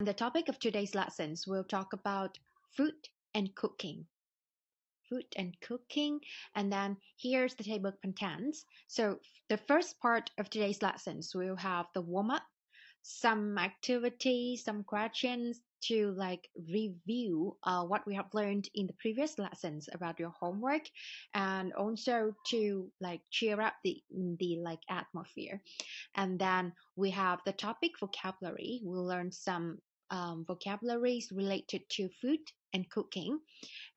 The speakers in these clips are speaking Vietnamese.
The topic of today's lessons will talk about food and cooking. Food and cooking, and then here's the table of contents. So the first part of today's lessons will have the warm up, some activities, some questions to like review what we have learned in the previous lessons about your homework, and also to like cheer up the like atmosphere. And then we have the topic vocabulary. We'll learn some vocabularies related to food and cooking.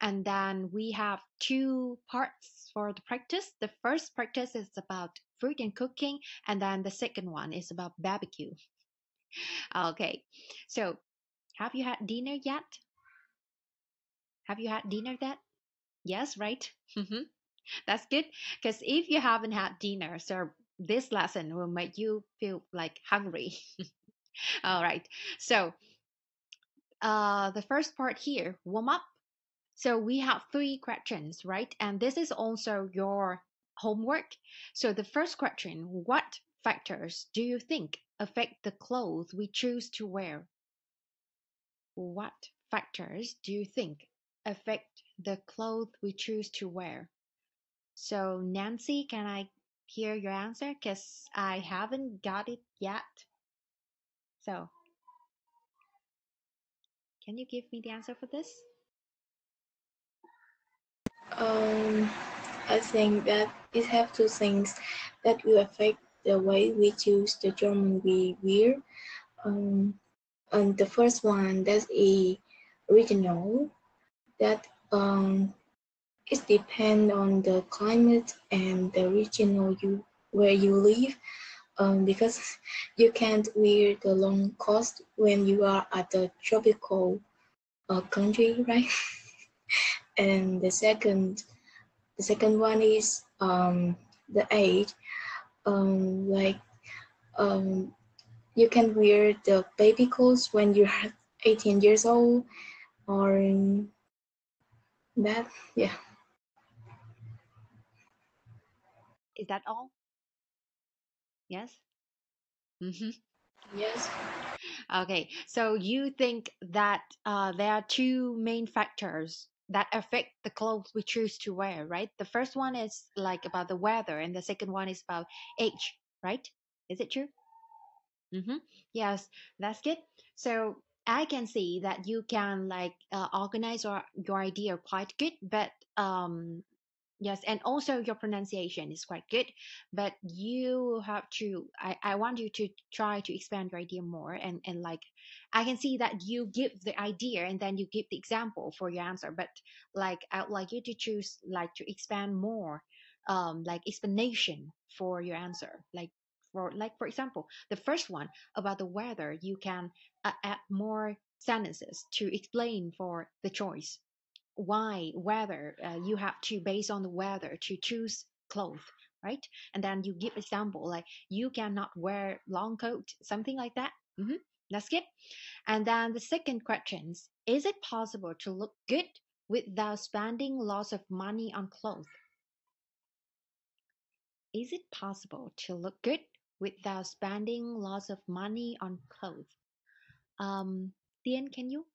And then we have two parts for the practice. The first practice is about food and cooking, and then the second one is about barbecue. Okay, so have you had dinner yet? Have you had dinner yet? Yes, right? That's good. Because if you haven't had dinner, so this lesson will make you feel like hungry. All right. So the first part here, warm up. So we have three questions, right? And this is also your homework. So the first question, what factors do you think affect the clothes we choose to wear? What factors do you think affect the clothes we choose to wear? So Nancy, can I hear your answer? Because I haven't got it yet. So can you give me the answer for this? Um, I think that it have two things that will affect the way we choose the German we wear. Um, and the first one that is regional, that it depends on the climate and the regional you where you live. Because you can't wear the long coat when you are at the tropical country, right? And the second one is the age. Like um, you can wear the baby clothes when you're 18 years old, or that. Yeah. Is that all? Yes? Mm-hmm. Yes. Okay, so you think that there are two main factors that affect the clothes we choose to wear, right? The first one is like about the weather, and the second one is about age, right? Is it true? Mm-hmm. Yes, that's good. So I can see that you can like organize your idea quite good, but yes, and also your pronunciation is quite good, but you have to I want you to try to expand your idea more, and like I can see that you give the idea and then you give the example for your answer, but like I'd like you to choose like to expand more like explanation for your answer, like for example the first one about the weather, you can add more sentences to explain for the choice why weather, you have to base on the weather to choose clothes, right? And then you give example like you cannot wear long coat, something like that. That's good. And then the second question is it possible to look good without spending lots of money on clothes? Is it possible to look good without spending lots of money on clothes? Tien, can you?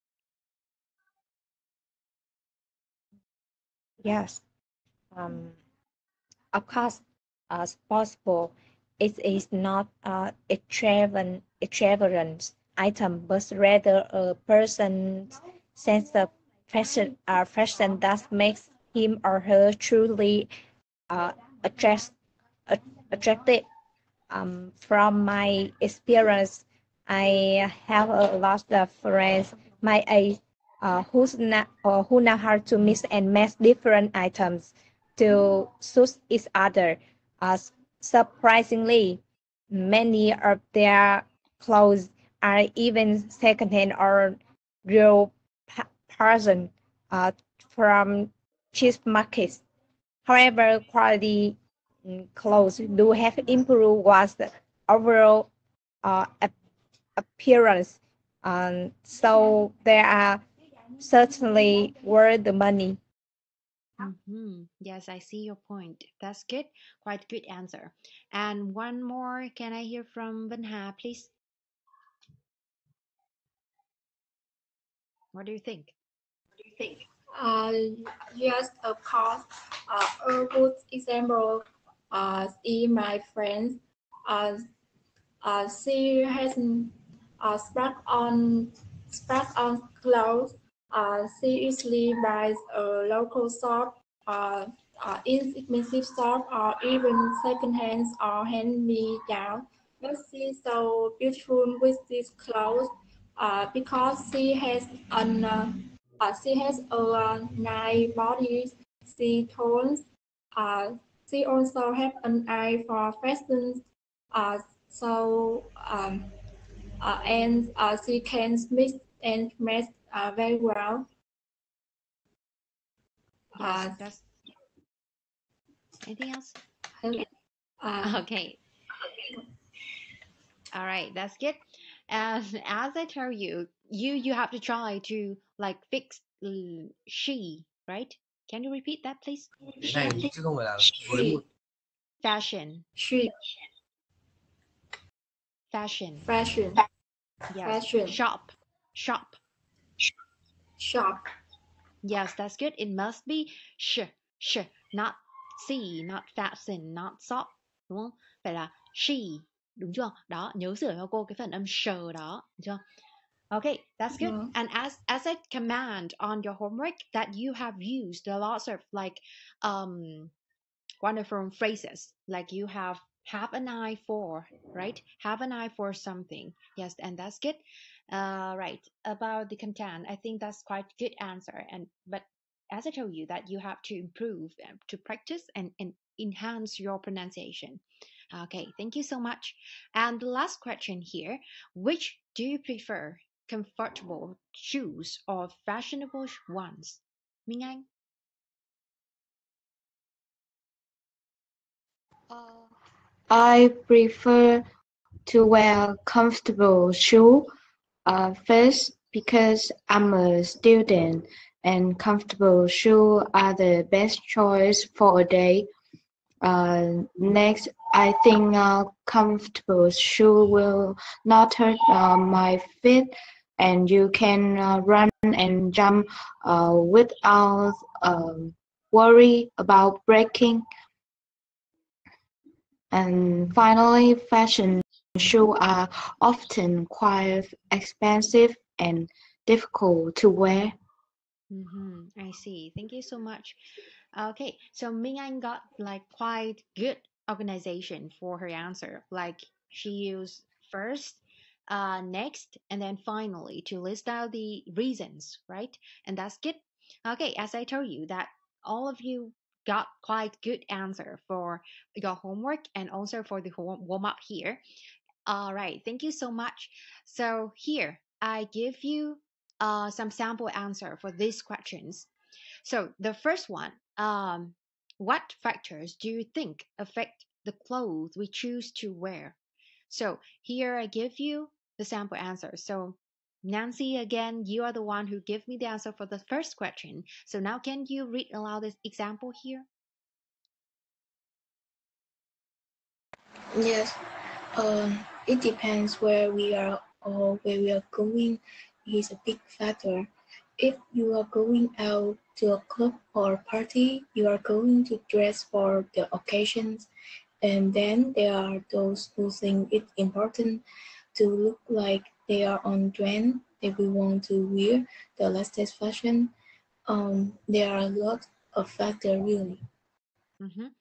Yes, um, of course, as possible. It is not a extravagant item, but rather a person's sense of fashion that makes him or her truly uh, attract, attractive. From my experience, I have a lot of friends my age who know how to mix and match different items to suit each other. Uh, Surprisingly, many of their clothes are even secondhand or real person uh, from cheap markets. However, quality clothes do have improved one's overall appearance. So they are certainly worth the money. Yes, I see your point. That's good. Quite good answer. And one more, can I hear from Vanha, please? What do you think? Uh, yes, of course. A good example is my friend. Uh, she has spark on clothes. She usually buys a local shop, inexpensive shop, or even second hands or hand me down. But she's so beautiful with these clothes because she has a nice body. She tones. Uh, she also has an eye for fashion. Uh, so and she can mix and match very well. Yes, Uh, that's anything else? uh, Okay. All right, that's good. And as I tell you, you have to try to like fix she, right? Can you repeat that, please? Cái này chứ không phải là với she, một Fashion, she, fashion. fashion, Yes, fashion, shop, shop. shop. Yes, that's good. It must be sh, not see, not fasten, not shop, đúng không? Phải là she, đúng chưa? Đó, nhớ sửa cho cô cái phần âm sờ đó, được chưa? Okay, that's good. Mhm. And as a command on your homework that you have used a lot of like wonderful phrases, like you have an eye for, right? Have an eye for something. Yes, and that's good. Right. About the content, I think that's quite good answer. And but as I told you that you have to improve to practice and enhance your pronunciation. Okay, thank you so much. And the last question here, which do you prefer? Comfortable shoes or fashionable ones? Minh Anh? I prefer to wear comfortable shoes first because I'm a student and comfortable shoes are the best choice for a day. Next, I think comfortable shoe will not hurt my feet, and you can run and jump without worry about breaking. And finally, fashion shoes are often quite expensive and difficult to wear. I see. Thank you so much. Okay, so Ming Anh got like quite good organization for her answer. Like she used first, next, and then finally to list out the reasons, right? And that's good. Okay, as I told you that all of you got quite good answer for your homework and also for the warm up here. All right, thank you so much. So here I give you some sample answer for these questions. So the first one, what factors do you think affect the clothes we choose to wear? So here I give you the sample answer. So Nancy, again, you are the one who gave me the answer for the first question. So now can you read aloud this example here? Yes. It depends where we are or where we are going is a big factor. If you are going out to a club or party, you are going to dress for the occasions. And then there are those who think it's important to look like they are on trend. They will want to wear the latest fashion. There are a lot of factors really. Mhm.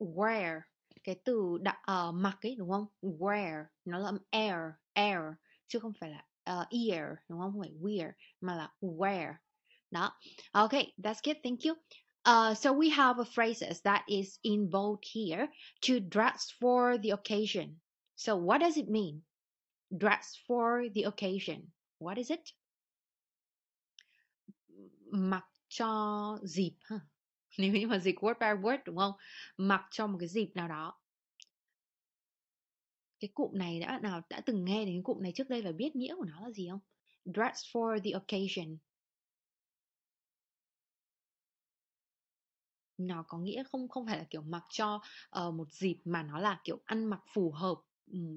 Wear, cái từ mặc ấy đúng không? Wear nó là âm air chứ không phải là ear đúng không? Không phải wear mà là wear. Đó. Okay, that's good. Thank you. So we have a phrases that is in bold here to dress for the occasion. So what does it mean? Dress for the occasion. What is it? Mặc cho dịp ha. Nếu như mà dịch word by word đúng không? Mặc cho một cái dịp nào đó. Cái cụm này đã nào đã từng nghe đến cái cụm này trước đây và biết nghĩa của nó là gì không? Dress for the occasion. Nó có nghĩa không không phải là kiểu mặc cho một dịp mà nó là kiểu ăn mặc phù hợp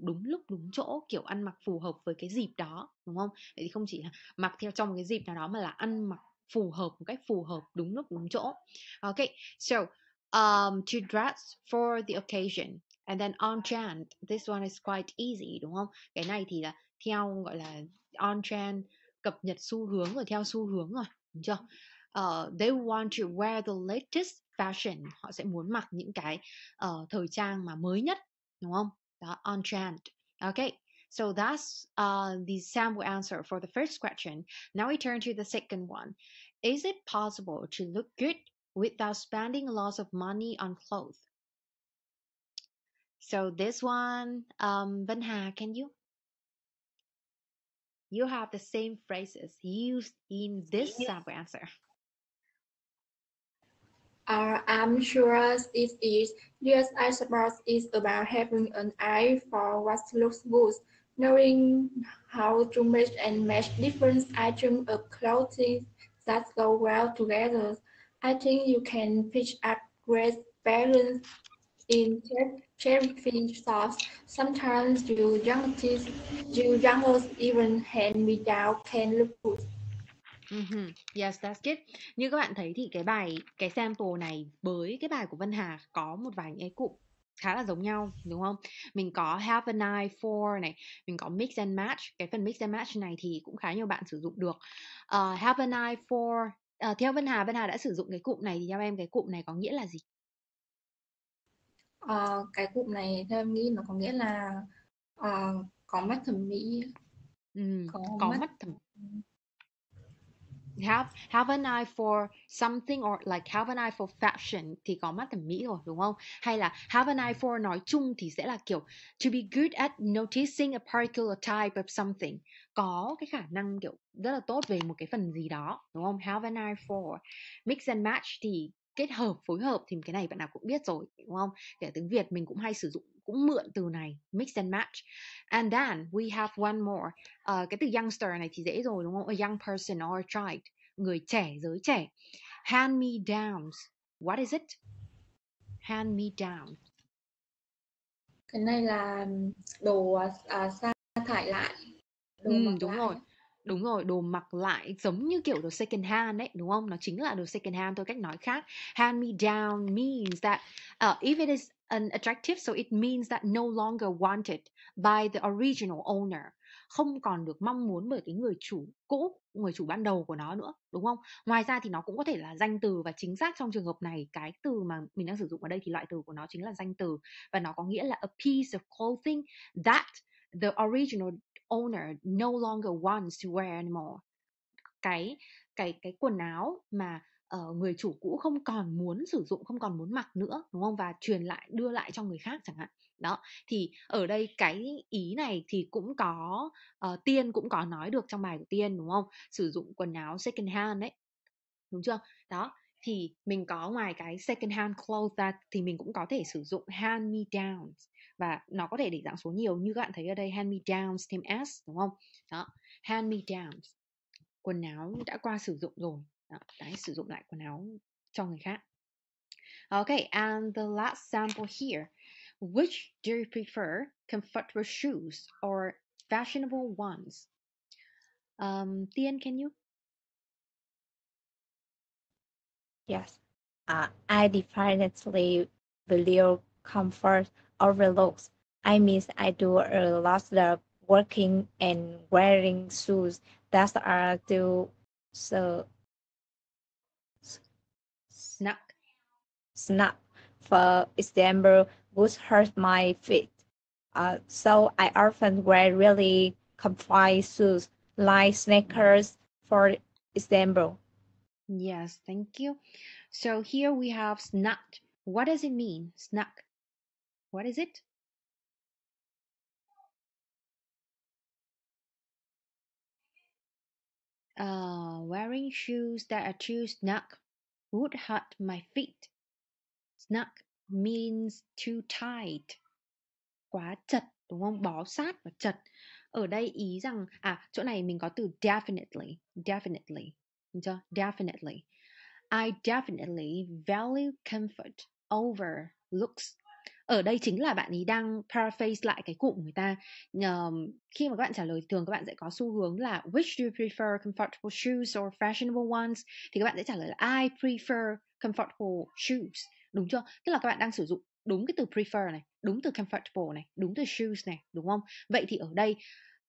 đúng lúc đúng chỗ, kiểu ăn mặc phù hợp với cái dịp đó, đúng không? Vậy thì không chỉ là mặc theo trong một cái dịp nào đó mà là ăn mặc phù hợp, một cách phù hợp, đúng lúc đúng chỗ. Okay, so to dress for the occasion, and then on trend, this one is quite easy, đúng không? Cái này thì là theo gọi là on trend, cập nhật xu hướng rồi, theo xu hướng rồi, đúng chưa? They want to wear the latest fashion, họ sẽ muốn mặc những cái thời trang mà mới nhất, đúng không? Đó, on trend. Okay, so that's the sample answer for the first question. Now we turn to the second one. Is it possible to look good without spending a lot of money on clothes? So this one, Vân Hà, can you? You have the same phrases used in this sample answer. I'm sure it is. Yes, I suppose it's about having an eye for what looks good, knowing how to mix and match different items of clothing that go well together. I think you can pick up great balance in cherry sauce. Sometimes you youngers even hand me down can look good. Yes, that's good. Như các bạn thấy thì cái sample này với cái bài của Vân Hà có một vài cái cụm khá là giống nhau, đúng không? Mình có have an eye for này, mình có mix and match. Cái phần mix and match này thì cũng khá nhiều bạn sử dụng được. Have an eye for, theo Vân Hà đã sử dụng cái cụm này thì theo em cái cụm này có nghĩa là gì? Cái cụm này theo em nghĩ nó có nghĩa là có mắt thẩm mỹ, có mắt mắt thẩm have an eye for something, or like have an eye for fashion thì có mắt thẩm mỹ rồi, đúng không? Hay là have an eye for nói chung thì sẽ là kiểu to be good at noticing a particular type of something, có cái khả năng kiểu rất là tốt về một cái phần gì đó, đúng không? Have an eye for. Mix and match thì kết hợp, phối hợp thì cái này bạn nào cũng biết rồi, đúng không? Kể tiếng Việt mình cũng hay sử dụng, cũng mượn từ này, mix and match. And then we have one more. Cái từ youngster này thì dễ rồi, đúng không? A young person or a child, người trẻ, giới trẻ. Hand me downs, what is it? Hand me down. cái này là đồ sa thải lại, đồ mặc Đúng lại. rồi. Đúng rồi, đồ mặc lại giống như kiểu đồ second hand đấy, đúng không? Nó chính là đồ second hand thôi, cách nói khác. Hand me down means that if it is an attractive, so it means that no longer wanted by the original owner. Không còn được mong muốn bởi cái người chủ cũ, người chủ ban đầu của nó nữa, đúng không? Ngoài ra thì nó cũng có thể là danh từ, và chính xác trong trường hợp này cái từ mà mình đang sử dụng ở đây thì loại từ của nó chính là danh từ, và nó có nghĩa là a piece of clothing that the original owner no longer wants to wear anymore. Cái quần áo mà người chủ cũ không còn muốn sử dụng, không còn muốn mặc nữa, đúng không? Và truyền lại, đưa lại cho người khác chẳng hạn. Đó, thì ở đây cái ý này thì cũng có Tiên cũng có nói được trong bài của Tiên, đúng không? Sử dụng quần áo second hand đấy, đúng chưa? Đó, thì mình có ngoài cái second hand clothes ra thì mình cũng có thể sử dụng hand me downs, và nó có thể để dạng số nhiều, như các bạn thấy ở đây hand me downs thêm s, đúng không? Đó, hand me downs, quần áo đã qua sử dụng rồi. Đó, đấy, sử dụng lại quần áo cho người khác. Okay, and the last sample here. Which do you prefer, comfortable shoes or fashionable ones? Tiên, can you? Yes. I definitely value comfort over looks. I mean, I do a lot of working and wearing shoes that are too so Snug. snap. For example, boots hurt my feet. So I often wear really comfy shoes like sneakers, for example. Yes, thank you. So here we have snug. What does it mean, snug? What is it? Wearing shoes that are too snug would hurt my feet. Snug means too tight. Quá chật, đúng không? Bó sát và chật. Ở đây ý rằng, chỗ này mình có từ definitely. Definitely. Được chưa? Definitely. I definitely value comfort over looks. ở đây chính là bạn ấy đang paraphrase lại cái cụm người ta. Khi mà các bạn trả lời thường các bạn sẽ có xu hướng là which do you prefer, comfortable shoes or fashionable ones, thì các bạn sẽ trả lời là I prefer comfortable shoes, đúng chưa? Tức là các bạn đang sử dụng đúng cái từ prefer này, đúng từ comfortable này, đúng từ shoes này, đúng không? Vậy thì ở đây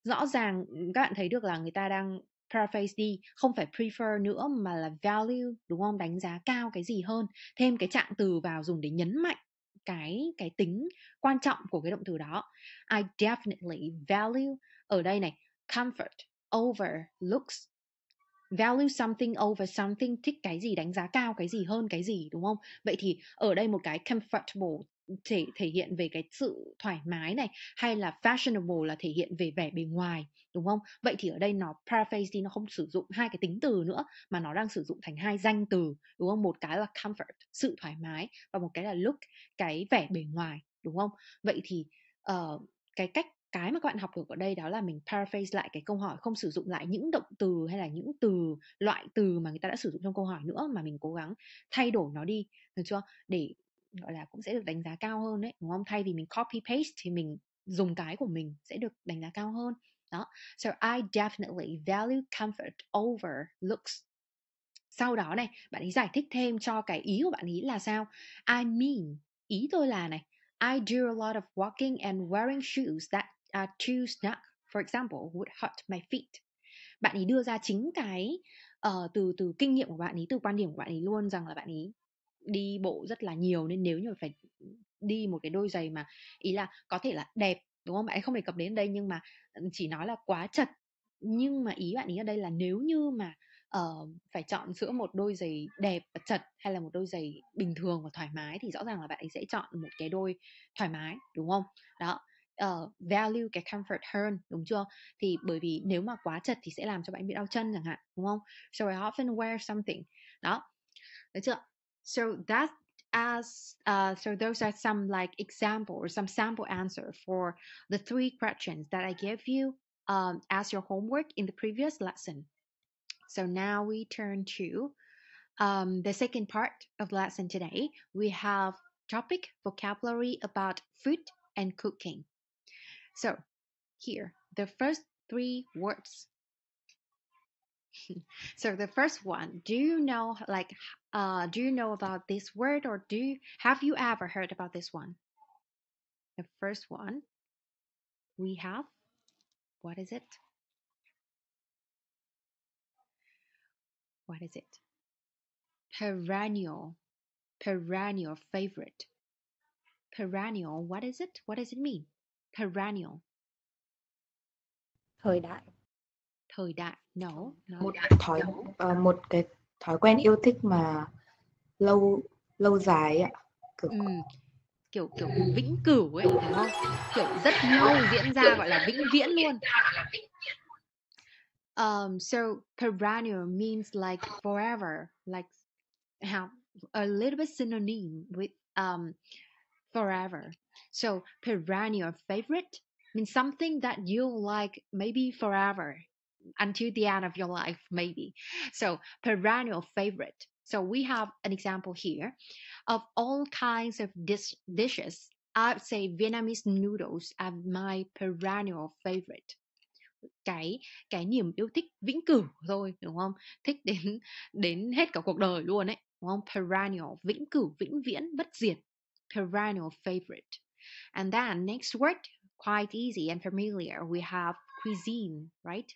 rõ ràng các bạn thấy được là người ta đang paraphrase đi, không phải prefer nữa mà là value, đúng không? Đánh giá cao cái gì hơn, thêm cái trạng từ vào dùng để nhấn mạnh cái tính quan trọng của cái động từ đó. I definitely value ở đây này, comfort over looks. Value something over something, thích cái gì, đánh giá cao cái gì hơn cái gì, đúng không? Vậy thì ở đây một cái comfortable thể hiện về cái sự thoải mái này, hay là fashionable là thể hiện về vẻ bề ngoài, đúng không? Vậy thì ở đây nó paraphrase đi, nó không sử dụng hai cái tính từ nữa mà nó đang sử dụng thành hai danh từ, đúng không? Một cái là comfort, sự thoải mái, và một cái là look, cái vẻ bề ngoài, đúng không? Vậy thì cái mà các bạn học được ở đây đó là mình paraphrase lại cái câu hỏi, không sử dụng lại những động từ hay là những loại từ mà người ta đã sử dụng trong câu hỏi nữa, mà mình cố gắng thay đổi nó đi, được chưa? Để gọi là cũng sẽ được đánh giá cao hơn đấy, đúng không? Thay vì mình copy paste thì mình dùng cái của mình sẽ được đánh giá cao hơn. Đó. So I definitely value comfort over looks. Sau đó này, bạn ấy giải thích thêm cho cái ý của bạn ấy là sao? I mean, ý tôi là này, I do a lot of walking and wearing shoes that are too snug, for example, would hurt my feet. Bạn ấy đưa ra chính cái từ kinh nghiệm của bạn ấy, từ quan điểm của bạn ấy luôn, rằng là bạn ấy đi bộ rất là nhiều, nên nếu như phải đi một cái đôi giày mà ý là có thể là đẹp, đúng không? Bạn ấy không đề cập đến đây, nhưng mà chỉ nói là quá chật. Nhưng mà ý bạn ấy ở đây là nếu như mà phải chọn giữa một đôi giày đẹp và chật hay là một đôi giày bình thường và thoải mái, thì rõ ràng là bạn ấy sẽ chọn một cái đôi thoải mái, đúng không? Đó. Value cái comfort hơn, đúng chưa? Thì bởi vì nếu mà quá chật thì sẽ làm cho bạn bị đau chân chẳng hạn, đúng không? So I often wear something. Đó, được chưa? So that so those are some like example or some sample answer for the 3 questions that I gave you as your homework in the previous lesson. So now we turn to the second part of the lesson today. We have topic vocabulary about food and cooking. So here, the first 3 words. So the first one, do you know about this word, or have you ever heard about this one? The first one we have, what is it? What is it? Perennial favorite. Perennial, what is it? What does it mean? Perennial. Thời đại. Thời đại. No. Một cái thói quen yêu thích mà lâu dài ạ. Kiểu vĩnh cửu ấy, đúng không? Kiểu rất lâu diễn ra, gọi là vĩnh viễn luôn. So perennial means like forever, like how a little bit synonym with forever. So perennial favorite means something that you like maybe forever, until the end of your life, maybe. So perennial favorite. So we have an example here of all kinds of dishes. I'd say Vietnamese noodles are my perennial favorite. Cái niềm yêu thích vĩnh cửu thôi, đúng không? Thích đến hết cả cuộc đời luôn ấy, đúng không? Perennial, vĩnh cửu, vĩnh viễn, bất diệt. Perennial favorite. And then next word, quite easy and familiar, we have cuisine, right?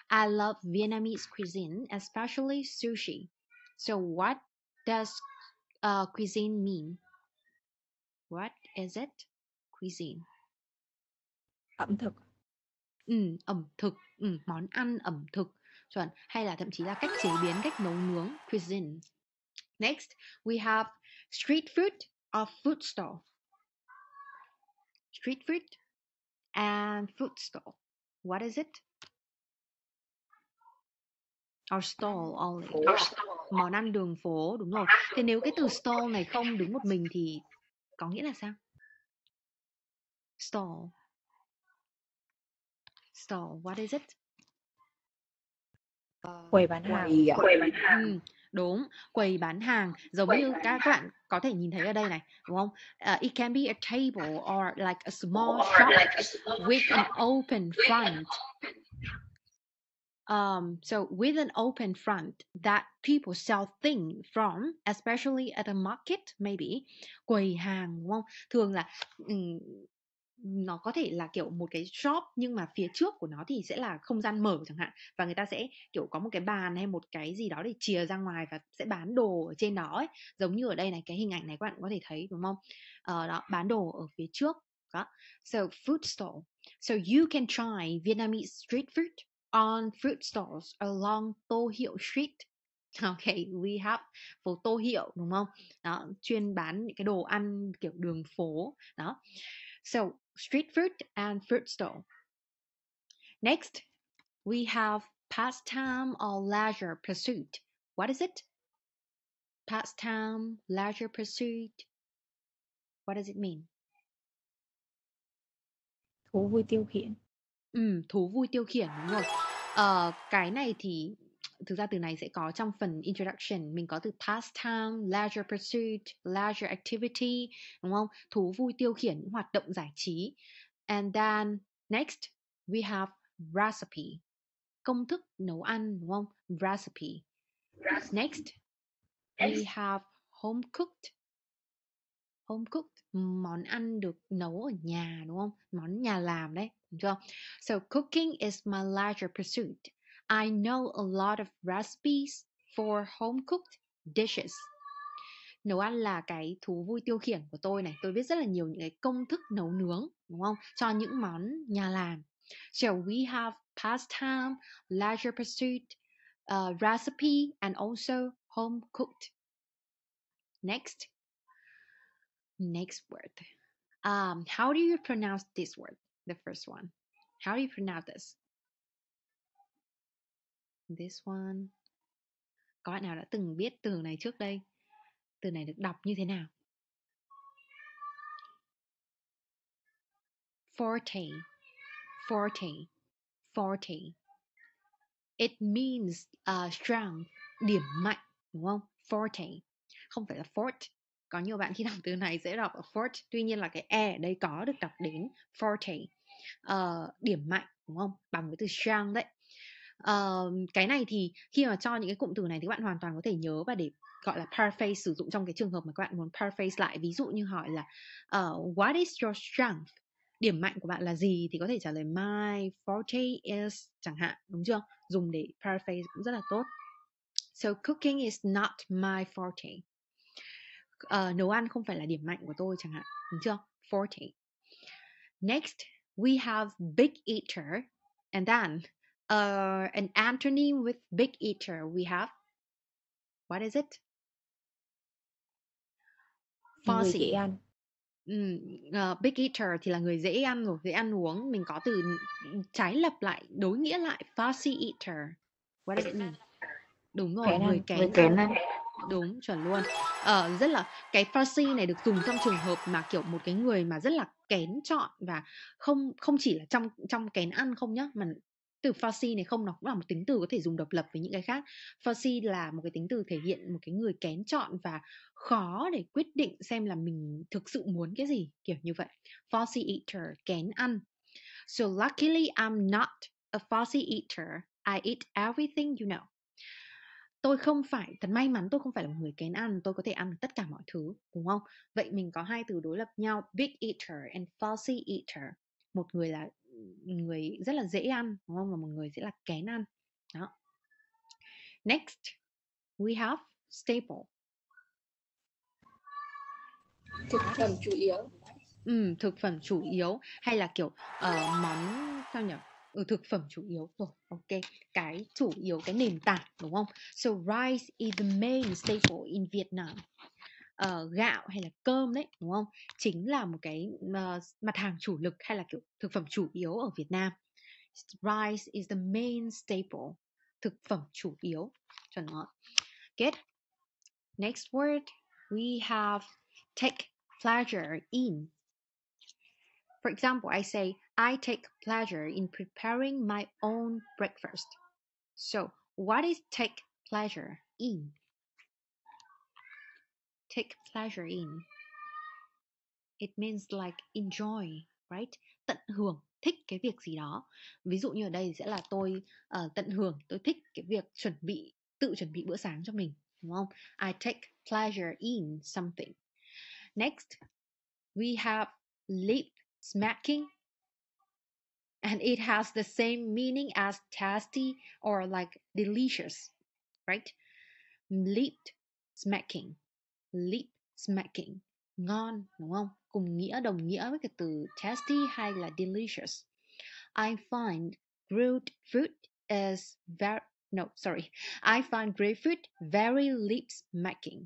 I love Vietnamese cuisine, especially sushi. So what does cuisine mean? What is it? Cuisine. Ẩm thực. Ẩm thực, món ăn, ẩm thực, chuẩn. Hay là thậm chí là cách chế biến, cách nấu nướng, cuisine. Next, we have street food or food stall. Street food and food stall. What is it? Or stall only. Món ăn đường phố, đúng rồi. Thế nếu cái từ stall này không đứng một mình thì có nghĩa là sao? Stall. Stall, what is it? Quầy bán hàng. Đúng, quầy bán hàng. Giống như các bạn có thể nhìn thấy ở đây này, đúng không? It can be a table or like a small shop with an open front. So with an open front that people sell things from, especially at a market, maybe quầy hàng, đúng không? Thường là nó có thể là kiểu một cái shop nhưng mà phía trước của nó thì sẽ là không gian mở chẳng hạn, và người ta sẽ kiểu có một cái bàn hay một cái gì đó để chìa ra ngoài và sẽ bán đồ ở trên đó ấy. Giống như ở đây này, cái hình ảnh này các bạn có thể thấy đúng không? Đó, bán đồ ở phía trước đó. So food stall. So you can try Vietnamese street food on fruit stalls along Tô Hiệu Street. Okay, we have phố Tô Hiệu, đúng không? Đó, chuyên bán những cái đồ ăn kiểu đường phố đó. So street food and fruit stall. Next, we have pastime or leisure pursuit. What is it? Pastime, leisure pursuit. What does it mean? Thú vui tiêu khiển. Thú vui tiêu khiển, đúng rồi. Cái này thì thực ra từ này sẽ có trong phần introduction, mình có từ pastime, leisure pursuit, leisure activity, đúng không? Thú vui tiêu khiển, những hoạt động giải trí. And then next we have recipe, công thức nấu ăn, đúng không? Recipe. Next we have home cooked. Home cooked, món ăn được nấu ở nhà, đúng không? Món nhà làm đấy, đúng chưa? So cooking is my leisure pursuit. I know a lot of recipes for home cooked dishes. Nấu ăn là cái thú vui tiêu khiển của tôi này. Tôi biết rất là nhiều những cái công thức nấu nướng, đúng không? Cho những món nhà làm. So we have pastime, leisure pursuit, recipe, and also home cooked. Next word. How do you pronounce this word? The first one. How do you pronounce this? This one. Có bạn nào đã từng biết từ này trước đây? Từ này được đọc như thế nào? Forte. Forte. Forte. It means strength, điểm mạnh, đúng không? Forte. Không phải là fort. Có nhiều bạn khi đọc từ này sẽ đọc ở fort. Tuy nhiên là cái e ở đây có được đọc đến forte. Điểm mạnh, đúng không? Bằng với từ strong đấy. Cái này thì khi mà cho những cái cụm từ này thì các bạn hoàn toàn có thể nhớ và để gọi là paraphrase, sử dụng trong cái trường hợp mà các bạn muốn paraphrase lại. Ví dụ như hỏi là what is your strength? Điểm mạnh của bạn là gì? Thì có thể trả lời my forte is chẳng hạn, đúng chưa? Dùng để paraphrase cũng rất là tốt. So cooking is not my forte. Nấu ăn không phải là điểm mạnh của tôi chẳng hạn, đúng chưa? Forte. Next, we have big eater, and then an antonym with big eater we have, what is it? Người Fussy. dễ ăn. Big eater thì là người dễ ăn rồi, dễ ăn uống. Mình có từ trái lập lại, đối nghĩa lại, fussy eater. What does it mean? Đúng rồi, người kén ăn. Đúng, chuẩn luôn. Rất là cái fussy này được dùng trong trường hợp mà kiểu một cái người mà rất là kén chọn, và không chỉ là trong kén ăn không nhá, mà từ fussy này không, nó cũng là một tính từ có thể dùng độc lập với những cái khác. Fussy là một cái tính từ thể hiện một cái người kén chọn và khó để quyết định xem là mình thực sự muốn cái gì, kiểu như vậy. Fussy eater, kén ăn. So luckily I'm not a fussy eater. I eat everything you know. Tôi không phải, thật may mắn tôi không phải là một người kén ăn, tôi có thể ăn được tất cả mọi thứ, đúng không? Vậy mình có hai từ đối lập nhau, big eater and fussy eater. Một người là người rất là dễ ăn, đúng không? Và một người sẽ là kén ăn. Đó. Next, we have staple. Thực phẩm chủ yếu. Thực phẩm chủ yếu, hay là kiểu món sao nhỉ? Thực phẩm chủ yếu rồi, ok. Cái chủ yếu, cái nền tảng, đúng không? So rice is the main staple in Vietnam. Gạo hay là cơm đấy, đúng không? Chính là một cái mặt hàng chủ lực hay là kiểu thực phẩm chủ yếu ở Việt Nam. Rice is the main staple. Thực phẩm chủ yếu. Chuẩn không? Get. Next word we have take pleasure in. For example, I say, I take pleasure in preparing my own breakfast. So, what is take pleasure in? take pleasure in. It means like enjoy, right? Tận hưởng, thích cái việc gì đó. Ví dụ như ở đây sẽ là tôi tận hưởng, tôi thích cái việc tự chuẩn bị bữa sáng cho mình, đúng không? I take pleasure in something. Next, we have lip smacking. And it has the same meaning as tasty or like delicious, right? Lip smacking. Lip smacking. Ngon, đúng không? Đồng nghĩa với cái từ tasty hay là delicious. I find grilled fruit is I find grilled fruit very lip smacking.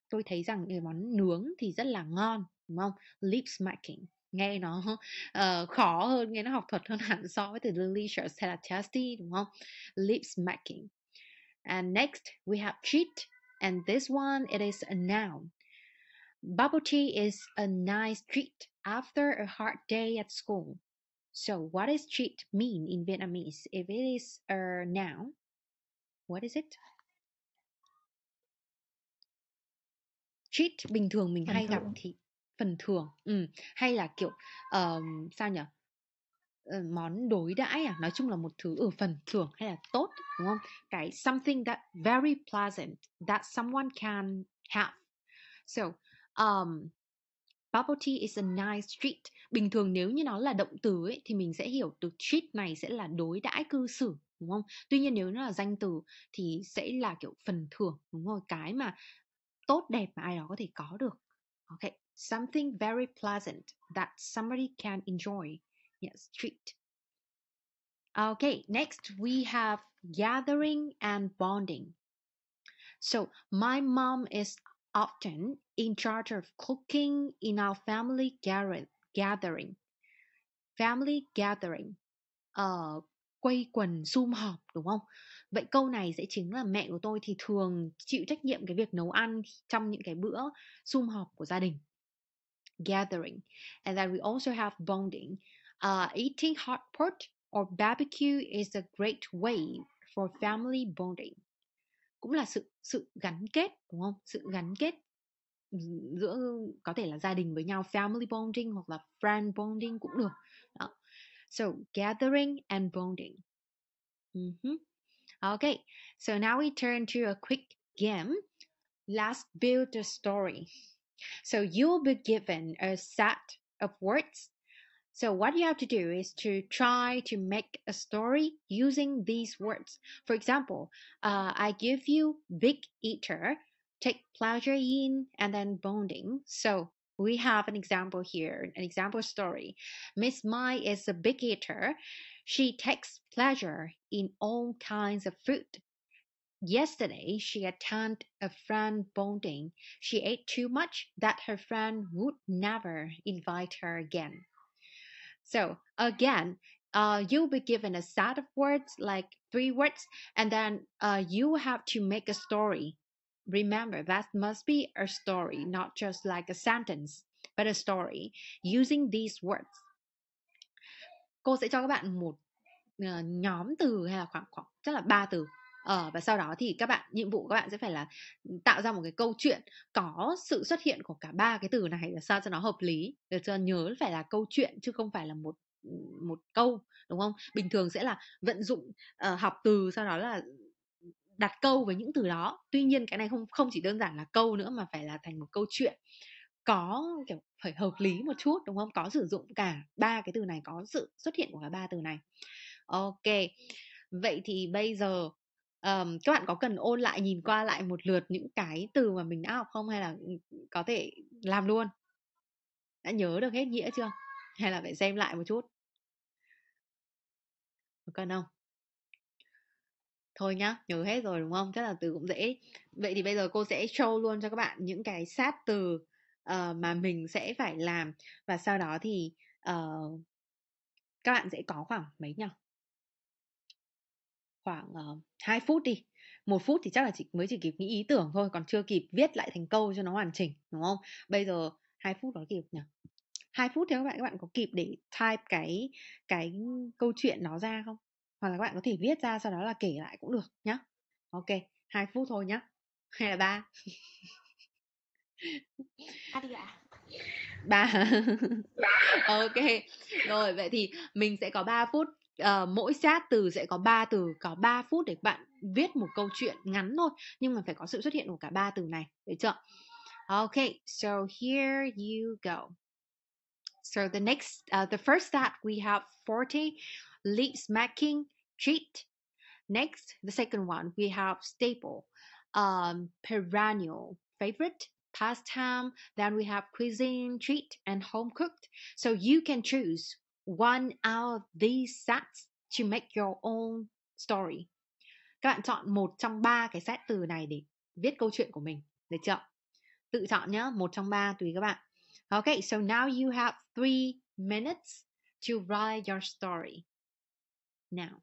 Tôi thấy rằng cái món nướng thì rất là ngon, đúng không? Lip smacking. Nghe nó khó hơn, nghe nó học thuật hơn hẳn so với từ delicious hay là tasty, đúng không? Lip smacking. And next we have treat, and this one it is a noun. Bubble tea is a nice treat after a hard day at school. So what does treat mean in Vietnamese? If it is a noun, what is it? Treat bình thường mình Phần hay gặp thưởng. thì phần thưởng, hay là kiểu sao nhỉ? Món đối đãi nói chung là một thứ phần thưởng hay là tốt, đúng không? Cái something that very pleasant that someone can have. So bubble tea is a nice treat. Bình thường nếu như nó là động từ ấy thì mình sẽ hiểu từ treat này sẽ là đối đãi cư xử, đúng không? Tuy nhiên nếu nó là danh từ thì sẽ là kiểu phần thưởng, đúng không? Cái mà tốt đẹp mà ai đó có thể có được. Okay, something very pleasant that somebody can enjoy. Yes, treat. Okay, next we have gathering and bonding. So my mom is often in charge of cooking in our family gathering. Family gathering. Quây quần sum họp, đúng không? Vậy câu này sẽ chính là mẹ của tôi thì thường chịu trách nhiệm cái việc nấu ăn trong những cái bữa sum họp của gia đình. Gathering. And then we also have bonding. Eating hot pot or barbecue is a great way for family bonding. Cũng là sự gắn kết, đúng không? Sự gắn kết giữa có thể là gia đình với nhau, family bonding hoặc là friend bonding cũng được. Đó. So gathering and bonding. Okay, so now we turn to a quick game. Let's build a story. So you'll be given a set of words. So what you have to do is to try to make a story using these words. For example, I give you big eater, take pleasure in, and then bonding. So we have an example here, an example story. Miss Mai is a big eater. She takes pleasure in all kinds of food. Yesterday, she attended a friend bonding. She ate too much that her friend would never invite her again. So again, you'll be given a set of words, like 3 words, and then you have to make a story. Remember, that must be a story, not just like a sentence, but a story using these words. Cô sẽ cho các bạn một nhóm từ hay là khoảng chắc là 3 từ. Và sau đó thì nhiệm vụ của các bạn sẽ phải là tạo ra một cái câu chuyện có sự xuất hiện của cả 3 cái từ này, là sao cho nó hợp lý. Được chưa? Nhớ phải là câu chuyện chứ không phải là một câu, đúng không? Bình thường sẽ là vận dụng học từ, sau đó là đặt câu với những từ đó. Tuy nhiên cái này không chỉ đơn giản là câu nữa mà phải là thành một câu chuyện có kiểu phải hợp lý một chút, đúng không? Có sử dụng cả 3 cái từ này, có sự xuất hiện của cả 3 từ này. Ok, vậy thì bây giờ các bạn có cần ôn lại, nhìn qua lại một lượt những cái từ mà mình đã học không, hay là có thể làm luôn? Đã nhớ được hết nghĩa chưa? Hay là phải xem lại một chút? Có cần không? Thôi nhá, nhớ hết rồi đúng không? Chắc là từ cũng dễ. Vậy thì bây giờ cô sẽ show luôn cho các bạn những cái set từ mà mình sẽ phải làm. Và sau đó thì các bạn sẽ có khoảng mấy nhỉ? Khoảng 2 phút đi. 1 phút thì chắc là mới chỉ kịp nghĩ ý tưởng thôi, còn chưa kịp viết lại thành câu cho nó hoàn chỉnh, đúng không? Bây giờ 2 phút đó kịp nhỉ? 2 phút thì các bạn có kịp để type cái câu chuyện nó ra không? Hoặc là các bạn có thể viết ra sau đó là kể lại cũng được nhá. Ok, 2 phút thôi nhá. Hay là 3? Cắt đi ạ. 3. Ok. Rồi vậy thì mình sẽ có 3 phút. Mỗi set từ sẽ có 3 từ, có 3 phút để bạn viết một câu chuyện ngắn thôi, nhưng mà phải có sự xuất hiện của cả 3 từ này, được chưa? Okay, so here you go. So the first step we have 40 lip smacking treat. Next, the second one we have staple, perennial favorite, pastime. Then we have cuisine, treat, and home cooked. So you can choose one out of these sets to make your own story. Các bạn chọn một trong 3 cái set từ này để viết câu chuyện của mình, được chưa? Tự chọn nhá, một trong 3 tùy các bạn. Okay, so now you have 3 minutes to write your story. Now.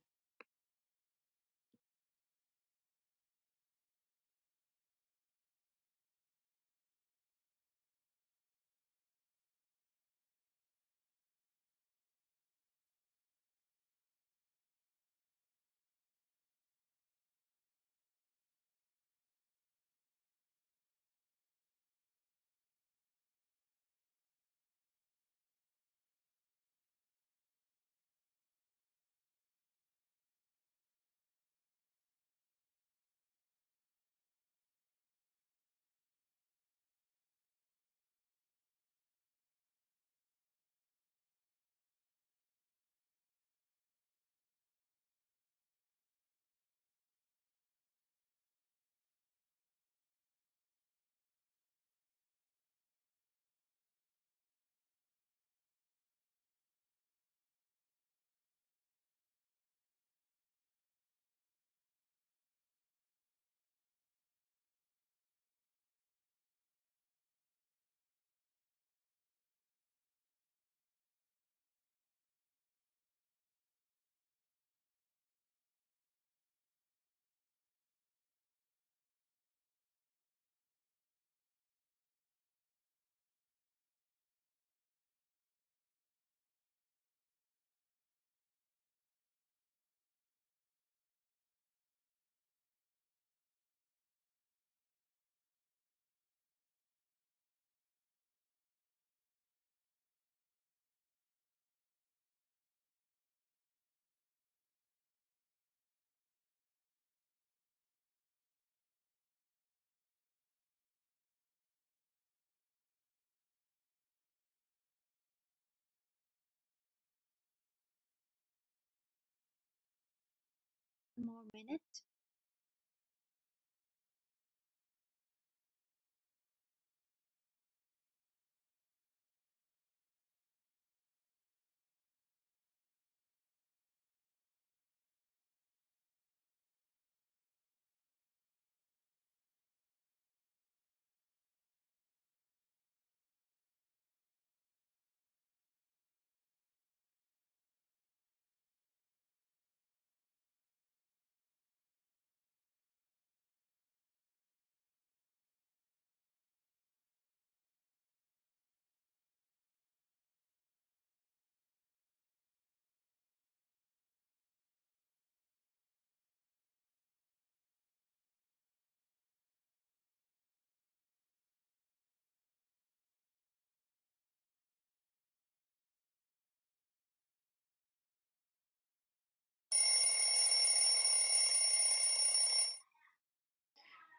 More minute.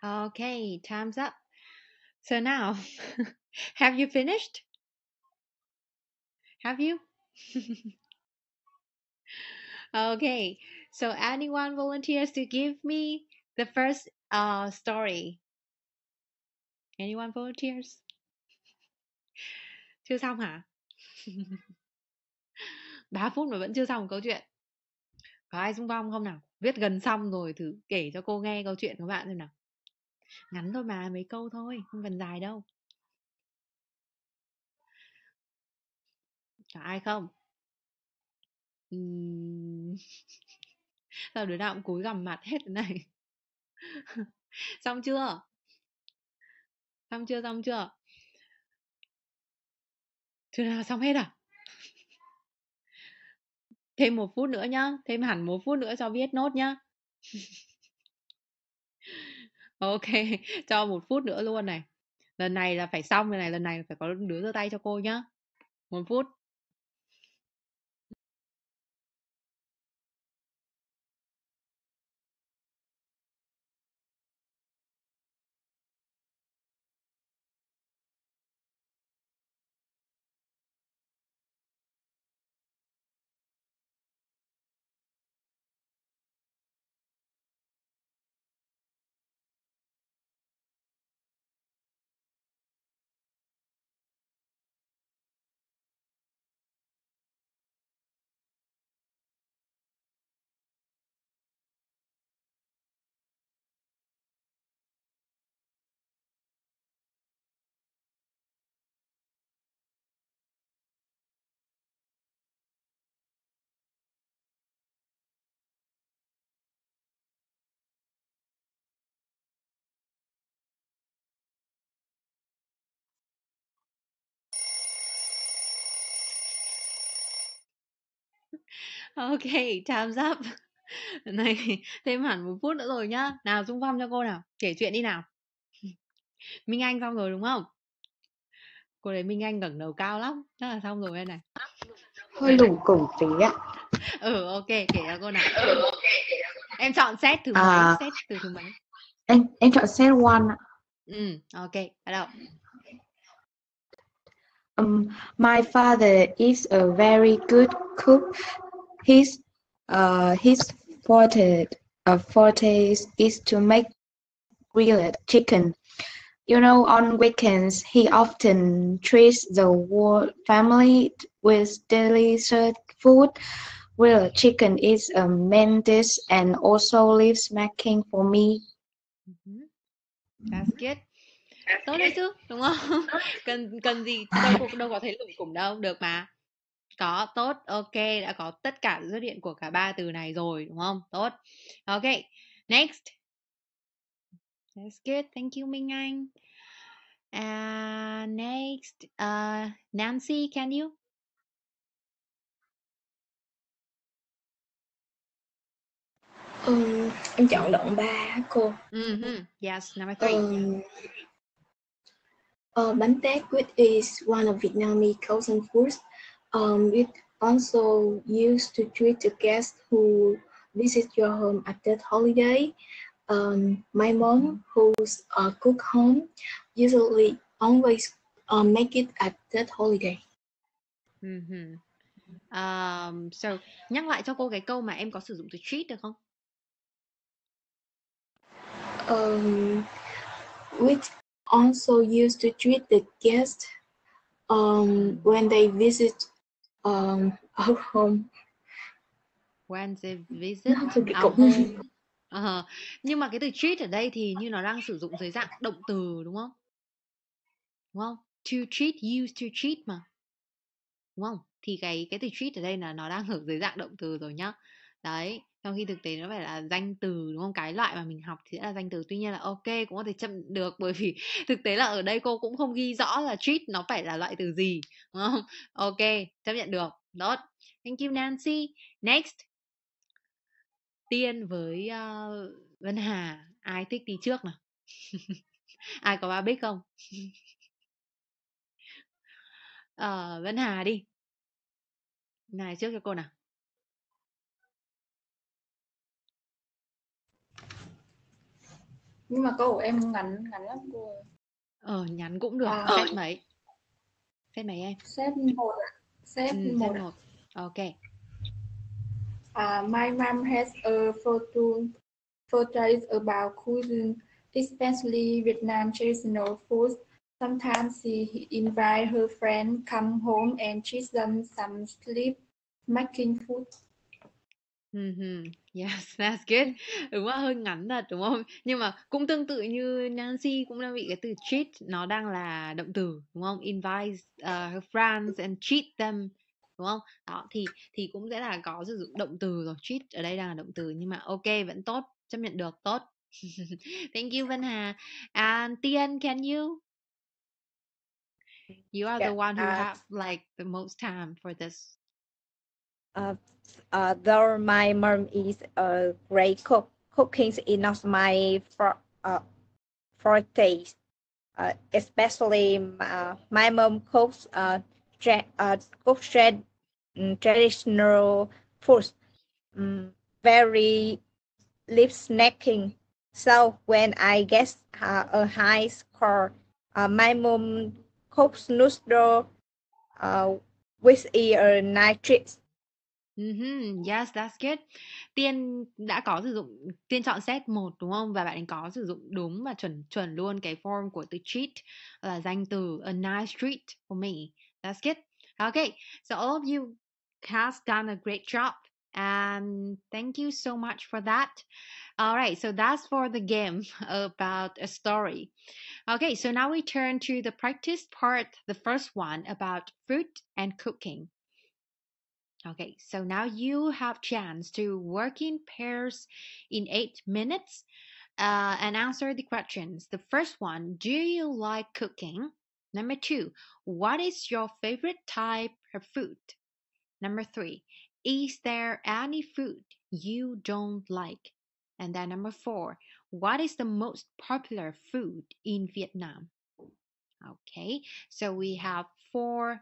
Okay, time's up. So now, have you finished? Have you? Okay, so anyone volunteers to give me the first story? Anyone volunteers? Chưa xong hả? 3 phút mà vẫn chưa xong câu chuyện. Có ai xung phong không nào? Viết gần xong rồi thử kể cho cô nghe câu chuyện của bạn xem nào. Ngắn thôi mà, mấy câu thôi, không cần dài đâu. Có ai không? Sao đứa nào cũng cúi gằm mặt hết thế này? Xong chưa? Xong chưa? Chưa nào xong hết à? Thêm 1 phút nữa nhá. Thêm hẳn 1 phút nữa cho viết nốt nhá. Ok, cho 1 phút nữa luôn này. Lần này là phải xong, lần này phải có đứa giơ tay cho cô nhá. 1 phút. Ok, time's up. Lần này thêm hẳn 1 phút nữa rồi nhá. Nào xung phong cho cô nào, kể chuyện đi nào. Minh Anh xong rồi đúng không? Cô đấy Minh Anh ngẩng đầu cao lắm, chắc là xong rồi đây này. Hơi lủng củng tí ạ. Ok, kể cho cô nào. Em chọn set thứ mấy? Set từ thứ mấy? Em chọn set 1 ạ. Ok, bắt đầu. My father is a very good cook. His forte is to make grilled chicken. You know, on weekends he often treats the whole family with delicious food. Grilled chicken is a main dish and also leaves making for me. That's good. Tốt đấy chứ, đúng không? Cần gì, đâu có thấy lủng củng đâu, được mà. Có, tốt, ok, đã có tất cả sự xuất hiện của cả 3 từ này rồi, đúng không? Tốt. Ok, next. That's good, thank you Minh Anh. Next, Nancy, can you? Em chọn đoạn 3 cô. Yes, number 3. Bánh tét, which is one of Vietnamese cuisine foods. It also used to treat the guests who visit your home at that holiday. My mom, who's cook home, usually always make it at that holiday. So, nhắc lại cho cô cái câu mà em có sử dụng từ treat được không? Which also used to treat the guests when they visit our home. When they visit our home. Nhưng mà cái từ treat ở đây thì như nó đang sử dụng dưới dạng động từ đúng không? Đúng không? To treat, used to treat mà. Đúng không? Thì cái từ treat ở đây là nó đang ở dưới dạng động từ rồi nhá. Đấy, trong khi thực tế nó phải là danh từ đúng không? Cái loại mà mình học thì sẽ là danh từ. Tuy nhiên là ok, cũng có thể chấp nhận được. Bởi vì thực tế là ở đây cô cũng không ghi rõ là treat nó phải là loại từ gì, đúng không? Ok, chấp nhận được. Tốt. Thank you Nancy. Next. Tiên với Vân Hà, ai thích đi trước nào? Ai có 3 bích không? Vân Hà đi. Này trước cho cô nào. Nhưng mà câu của em ngắn lắm cô. Nhắn cũng được. Set mấy? Set mấy em? Set 1 ạ. Set 1. Ok. My mom has a photos about cuisine, especially Vietnam traditional foods. Sometimes she invite her friends come home and teach them some sleep making food. Yes, that's good. Đúng là hơi ngắn thật đúng không? Nhưng mà cũng tương tự như Nancy cũng đang bị cái từ treat nó đang là động từ đúng không? Invite her friends and treat them đúng không? Đó thì cũng sẽ là có sử dụng động từ rồi. Treat ở đây đang là động từ nhưng mà ok vẫn tốt, chấp nhận được, tốt. Thank you Vân Hà. And Tiên, can you? You are the one who have like the most time for this. Though my mom is a great cook, cooking is not my forte. especially my mom cooks traditional foods, very lip snacking. So when I get a high score, my mom cooks noodle with a nitrate. Yes, that's good. Tiên đã có sử dụng, Tiên chọn set 1 đúng không? Và bạn ấy có sử dụng đúng và chuẩn chuẩn luôn cái form của từ treat là danh từ a nice treat for me. That's good. Okay, so all of you has done a great job and thank you so much for that. All right, so that's for the game about a story. Okay, so now we turn to the practice part, the first one about food and cooking. Okay, so now you have chance to work in pairs in 8 minutes and answer the questions. The first one, do you like cooking? Number 2, what is your favorite type of food? Number 3, is there any food you don't like? And then number 4, what is the most popular food in Vietnam? Okay, so we have 4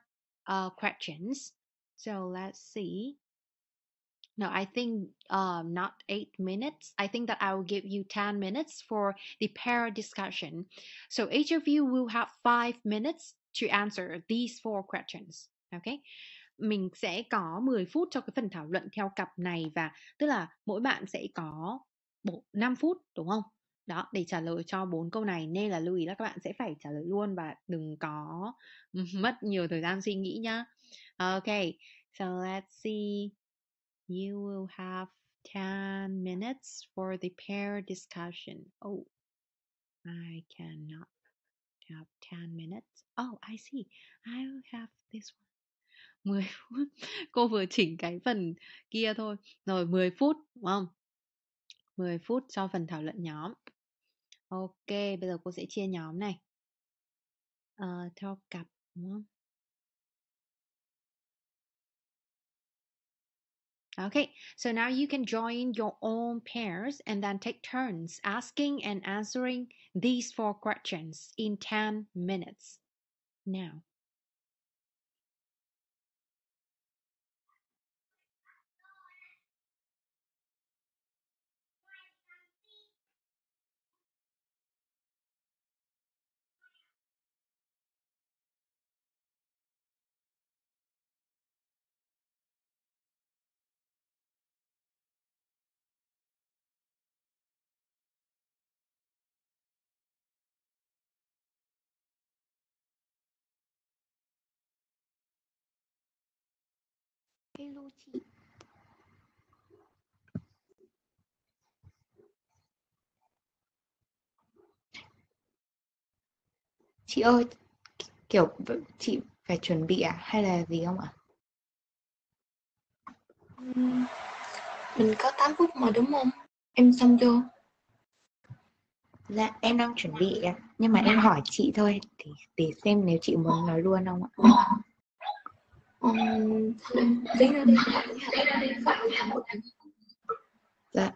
questions. So let's see. No, I think not 8 minutes. I think that I will give you 10 minutes for the pair discussion. So each of you will have 5 minutes to answer these 4 questions. Okay. Mình sẽ có 10 phút cho cái phần thảo luận theo cặp này và tức là mỗi bạn sẽ có 5 phút đúng không? Đó, để trả lời cho 4 câu này nên là lưu ý là các bạn sẽ phải trả lời luôn và đừng có mất nhiều thời gian suy nghĩ nhá. Okay, so let's see. You will have 10 minutes for the pair discussion. Oh, I cannot have 10 minutes. Oh, I see. I will have this one. 10 phút. Cô vừa chỉnh cái phần kia thôi. Rồi 10 phút, đúng không? 10 phút cho phần thảo luận nhóm. Ok, bây giờ cô sẽ chia nhóm này. Theo cặp, đúng không? Okay, so now you can join your own pairs and then take turns asking and answering these 4 questions in 10 minutes. Now. Hello chị. Chị ơi, kiểu chị phải chuẩn bị à hay là gì không ạ? Mình có 8 phút mà đúng không? Em xong chưa? Dạ em đang chuẩn bị ạ. Nhưng mà em hỏi chị thôi để xem nếu chị muốn nói luôn không ạ? Tí nữa đi. Dạ.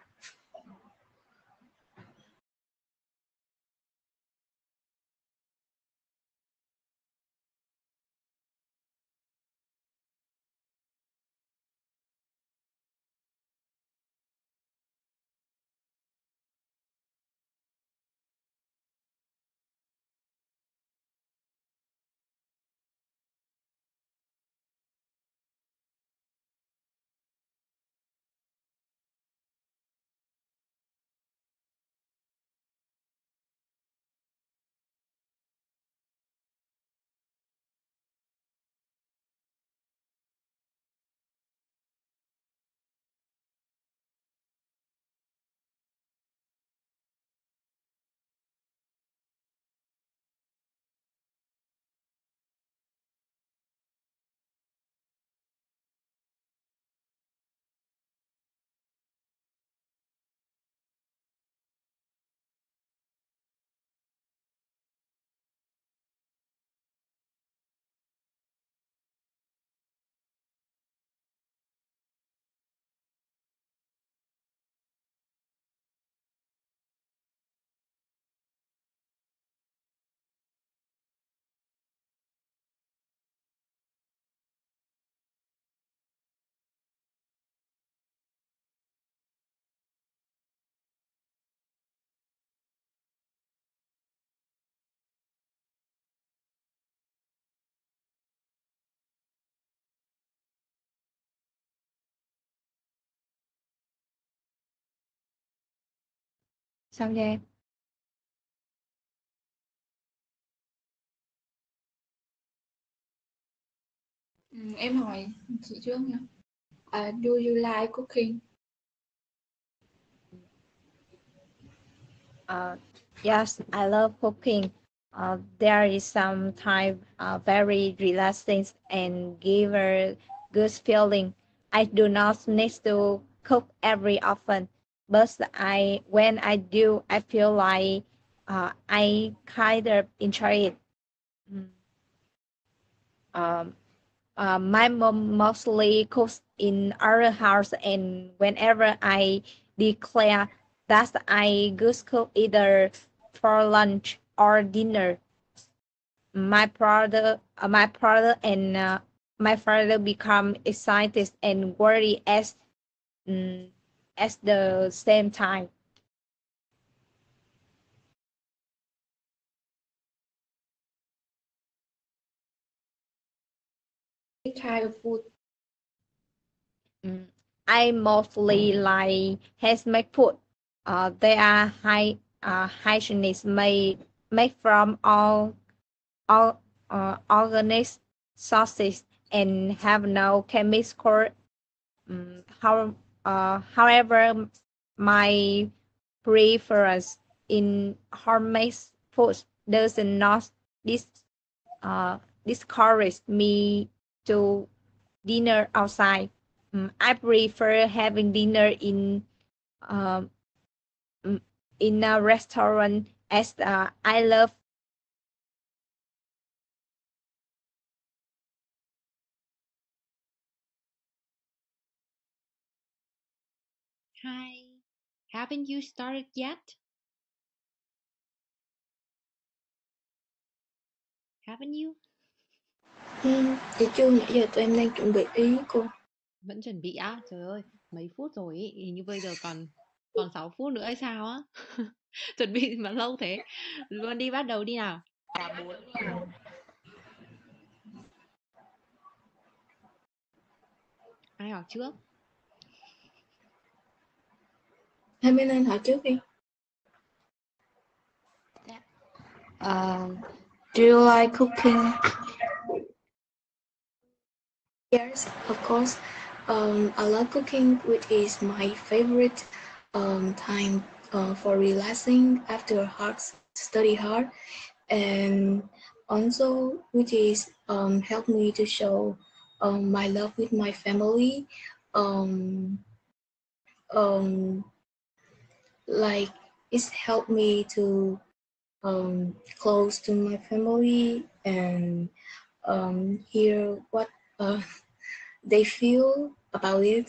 Sao vậy em? Em hỏi chị trước nha. Do you like cooking? Yes, I love cooking. There is sometimes very relaxing and give a good feeling. I do not need to cook every often, but when I do, I feel like I kind of enjoy it. Mm. Um, my mom mostly cooks in our house, and whenever I declare that I good cook either for lunch or dinner, my father become excited and worried mm, at the same time. What kind of food? I mostly like handmade food. They are hygienic, made from all organic sources and have no chemical. However, my preference in homemade food does not dis, discourage me to dinner outside. I prefer having dinner um, mm, in a restaurant as I love. Hi. Haven't you started yet? Haven't you? Chị chưa, nãy giờ tụi em đang chuẩn bị ý cô. Vẫn chuẩn bị á? Trời ơi, mấy phút rồi ý. Hình như bây giờ còn 6 phút nữa hay sao á? Chuẩn bị mà lâu thế. Luôn đi bắt đầu đi nào. Ai hỏi trước? Hai bên anh hỏi trước đi. Do you like cooking? Yes, of course. I love cooking, which is my favorite time for relaxing after study hard, and also which is help me to show my love with my family. Um, um, like it's helped me to close to my family and hear what they feel about it.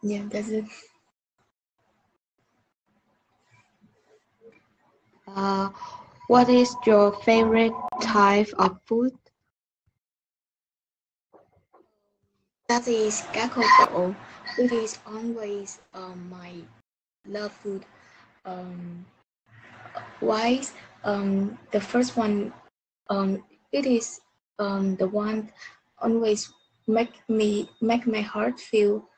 Yeah, that's it. What is your favorite type of food? That is cá kho tộ, which is always my love food. Um, wise. The first one, it is the one always make my heart feel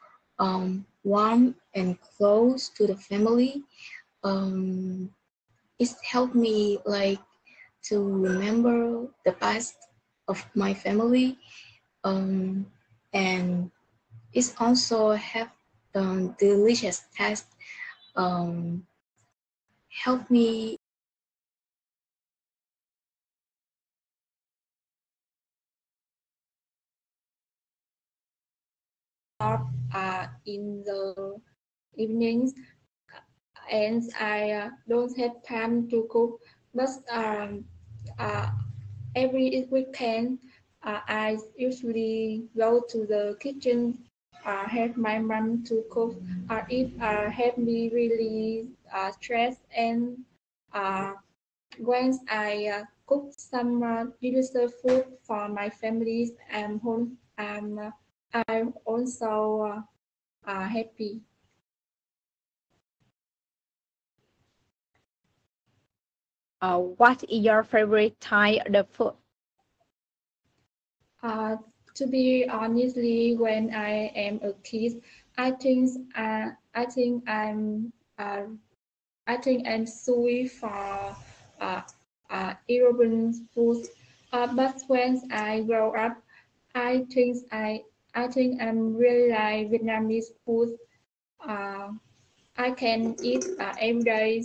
warm and close to the family. It's helped me like to remember the past of my family, and it's also have delicious taste. Um, help me. In the evenings, and I don't have time to cook, but uh, every weekend I usually go to the kitchen, help my mom to cook, if help me really stressed, and when I cook some delicious food for my families, I'm also happy. What is your favorite type of food? To be honestly, when I am a kid, I think I'm sorry for uh, European food. But when I grow up, I think I I think I'm really like Vietnamese food. Uh, I can eat every day,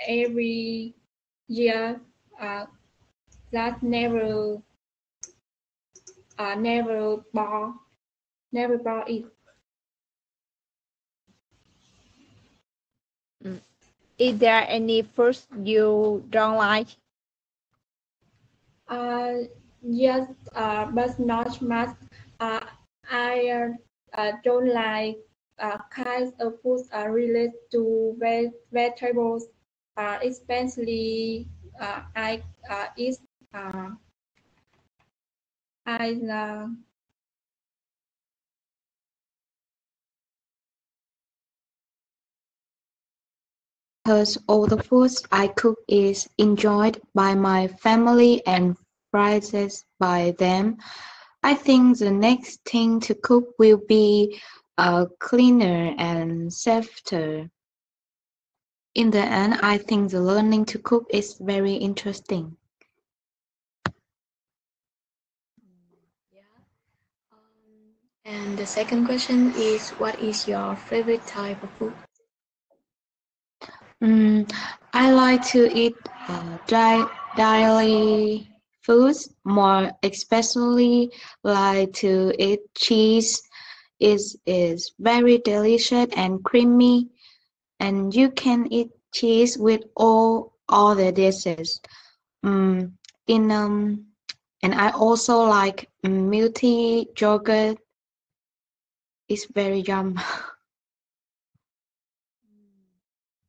every year. Uh, that never bore it. Is there any foods you don't like? Yes, but not much. Uh, I don't like kinds of foods related to vegetables, especially I eat I Because all the foods I cook is enjoyed by my family and prized by them. I think the next thing to cook will be cleaner and safer. In the end, I think the learning to cook is very interesting. And the second question is, what is your favorite type of food? I like to eat dairy foods, more especially like to eat cheese. Is very delicious and creamy, and you can eat cheese with all the dishes. Um, in and I also like milky yogurt. It's very yum.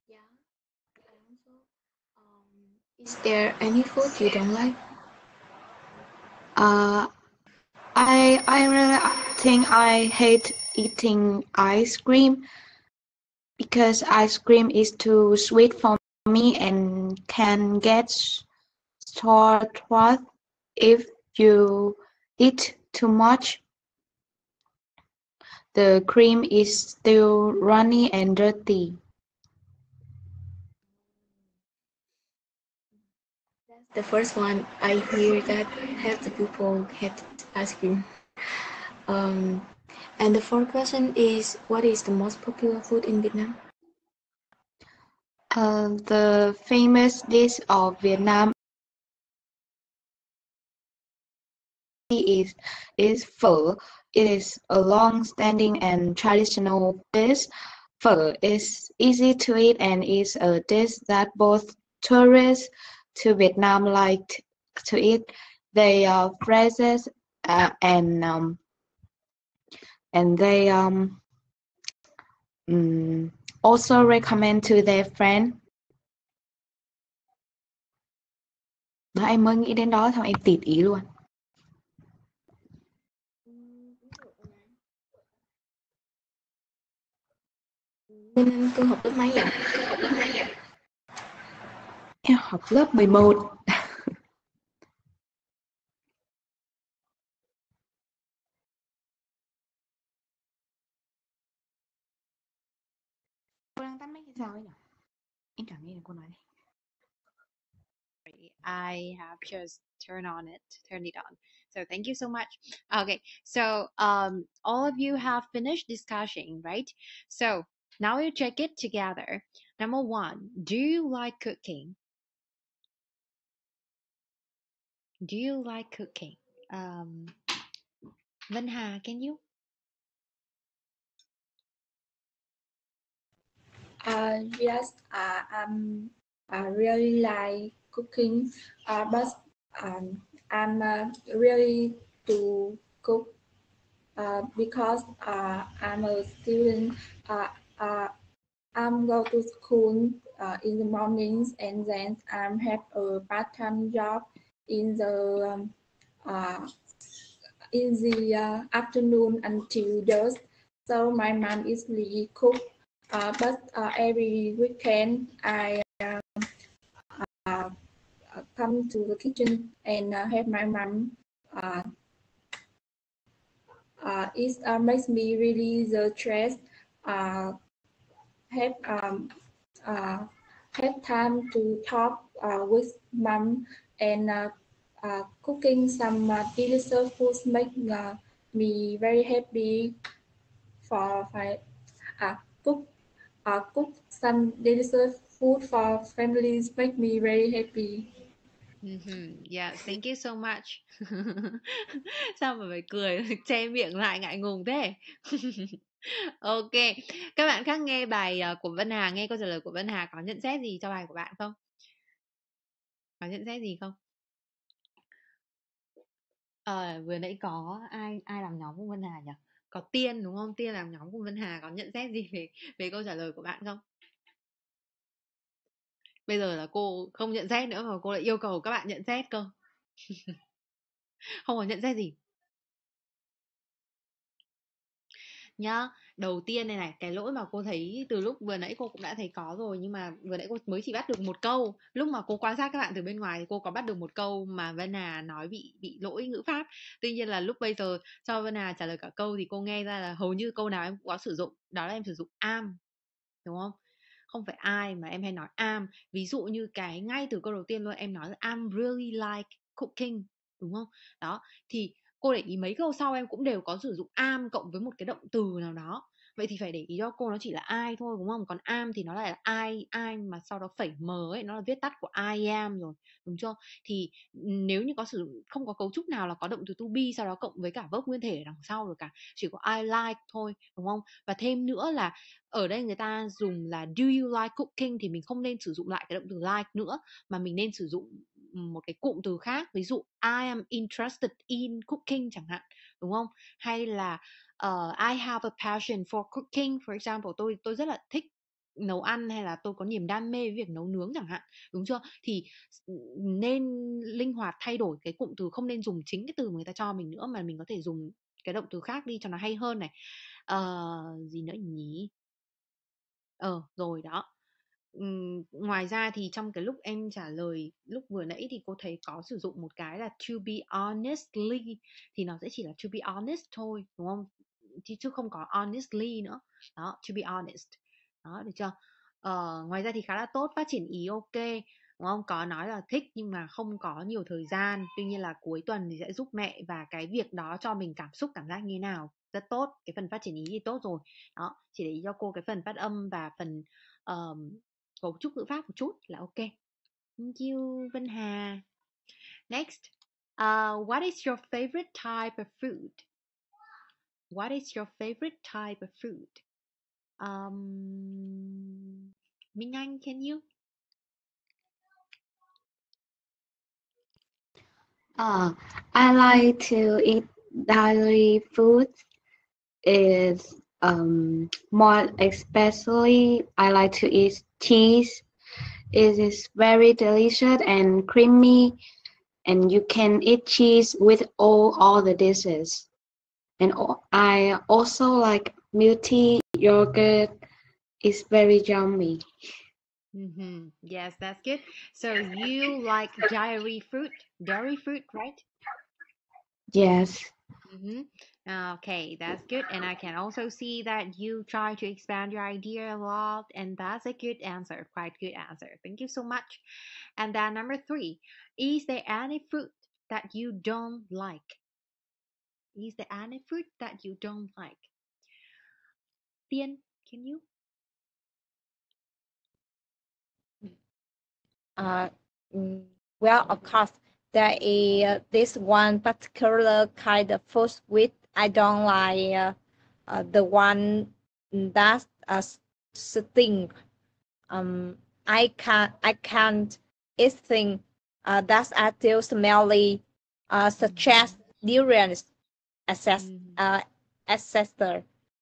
Yeah, I also. Is there any food you don't like? Uh, I really think I hate eating ice cream because ice cream is too sweet for me and can get sore throat if you eat too much. The cream is still runny and dirty. That's the first one I hear that half the people hate ice cream. Um, and the fourth question is, what is the most popular food in Vietnam? The famous dish of Vietnam is is pho. It is a long-standing and traditional dish. Pho is easy to eat and is a dish that both tourists to Vietnam like to eat. They are phrases and they um, also recommend to their friend. Đó, em mới nghĩ đến đó xong em tịt ý luôn. Bên anh Cương học lớp mấy vậy? Em học lớp 11. Cô đang tắt mic hay sao ấy nhỉ? Em chẳng nghe được cô nói này. I have just turned it on. So thank you so much. Okay, so all of you have finished discussing, right? So now you check it together. Number one, do you like cooking? Do you like cooking? Vân Hà, can you? Yes, I really like cooking, but I'm really to cook because I'm a student. Uh, uh, I'm go to school in the mornings and then I have a part-time job in uh, the afternoon until dusk. So my mom usually cook, but every weekend I come to the kitchen and help my mom It makes me really the stress. Have have time to talk with mom and cooking some delicious foods make me very happy for cook cook some delicious food for families make me very happy. Yes, thank you so much. Sao mà phải cười che miệng lại ngại ngùng thế? Ok, các bạn khác nghe bài của Vân Hà, nghe câu trả lời của Vân Hà có nhận xét gì cho bài của bạn không? Có nhận xét gì không? Vừa nãy có ai làm nhóm cùng Vân Hà nhỉ? Có Tiên đúng không? Tiên làm nhóm cùng Vân Hà, có nhận xét gì về câu trả lời của bạn không? Bây giờ là cô không nhận xét nữa mà cô lại yêu cầu các bạn nhận xét cơ. Không có nhận xét gì nhá. Đầu tiên này, cái lỗi mà cô thấy từ lúc vừa nãy cô cũng đã thấy có rồi, nhưng mà vừa nãy cô mới chỉ bắt được một câu. Lúc mà cô quan sát các bạn từ bên ngoài thì cô có bắt được một câu mà Vân Hà nói bị lỗi ngữ pháp. Tuy nhiên là lúc bây giờ cho Vân Hà trả lời cả câu thì cô nghe ra là hầu như câu nào em cũng có sử dụng, đó là em sử dụng am, đúng không? Không phải I mà em hay nói am. Ví dụ như cái ngay từ câu đầu tiên luôn em nói là I'm really like cooking, đúng không? Đó, thì cô để ý mấy câu sau em cũng đều có sử dụng am cộng với một cái động từ nào đó. Vậy thì phải để ý cho cô nó chỉ là I thôi, đúng không? Còn am thì nó lại là I mà sau đó phẩy m ấy, nó là viết tắt của I am rồi, đúng chưa? Thì nếu như có sử dụng không có cấu trúc nào là có động từ to be sau đó cộng với cả verb nguyên thể ở đằng sau rồi cả, chỉ có I like thôi, đúng không? Và thêm nữa là ở đây người ta dùng là do you like cooking thì mình không nên sử dụng lại cái động từ like nữa, mà mình nên sử dụng một cái cụm từ khác, ví dụ I am interested in cooking chẳng hạn, đúng không? Hay là I have a passion for cooking, for example, tôi rất là thích nấu ăn, hay là tôi có niềm đam mê với việc nấu nướng chẳng hạn, đúng chưa? Thì nên linh hoạt thay đổi cái cụm từ, không nên dùng chính cái từ mà người ta cho mình nữa, mà mình có thể dùng cái động từ khác đi cho nó hay hơn này. Gì nữa nhỉ? Rồi đó. Ngoài ra thì trong cái lúc em trả lời lúc vừa nãy thì cô thấy có sử dụng một cái là to be honestly, thì nó sẽ chỉ là to be honest thôi, đúng không? Chứ không có honestly nữa. Đó, to be honest. Đó, được chưa? Ngoài ra thì khá là tốt, phát triển ý ok, đúng không? Có nói là thích nhưng mà không có nhiều thời gian, tuy nhiên là cuối tuần thì sẽ giúp mẹ, và cái việc đó cho mình cảm giác như nào, rất tốt. Cái phần phát triển ý thì tốt rồi. Đó, chỉ để ý cho cô cái phần phát âm và phần cấu trúc ngữ pháp một chút là ok. Thank you Vân Hà. Next, what is your favorite type of food? What is your favorite type of food? Minh Anh, can you? I like to eat daily food. Is more especially I like to eat cheese. It is very delicious and creamy, and you can eat cheese with all the dishes. And I also like milk tea, yogurt. It's very yummy. Yes, that's good. So you like dairy fruit, right? Yes. Okay, that's good. And I can also see that you try to expand your idea a lot, and that's a good answer, quite good answer. Thank you so much. And then number 3, is there any fruit that you don't like? Is there any fruit that you don't like? Tiên, can you? Well, of course, there is this one particular kind of food which I don't like. The one that sting. I can't eat things that are still smelly, such as durians, etc.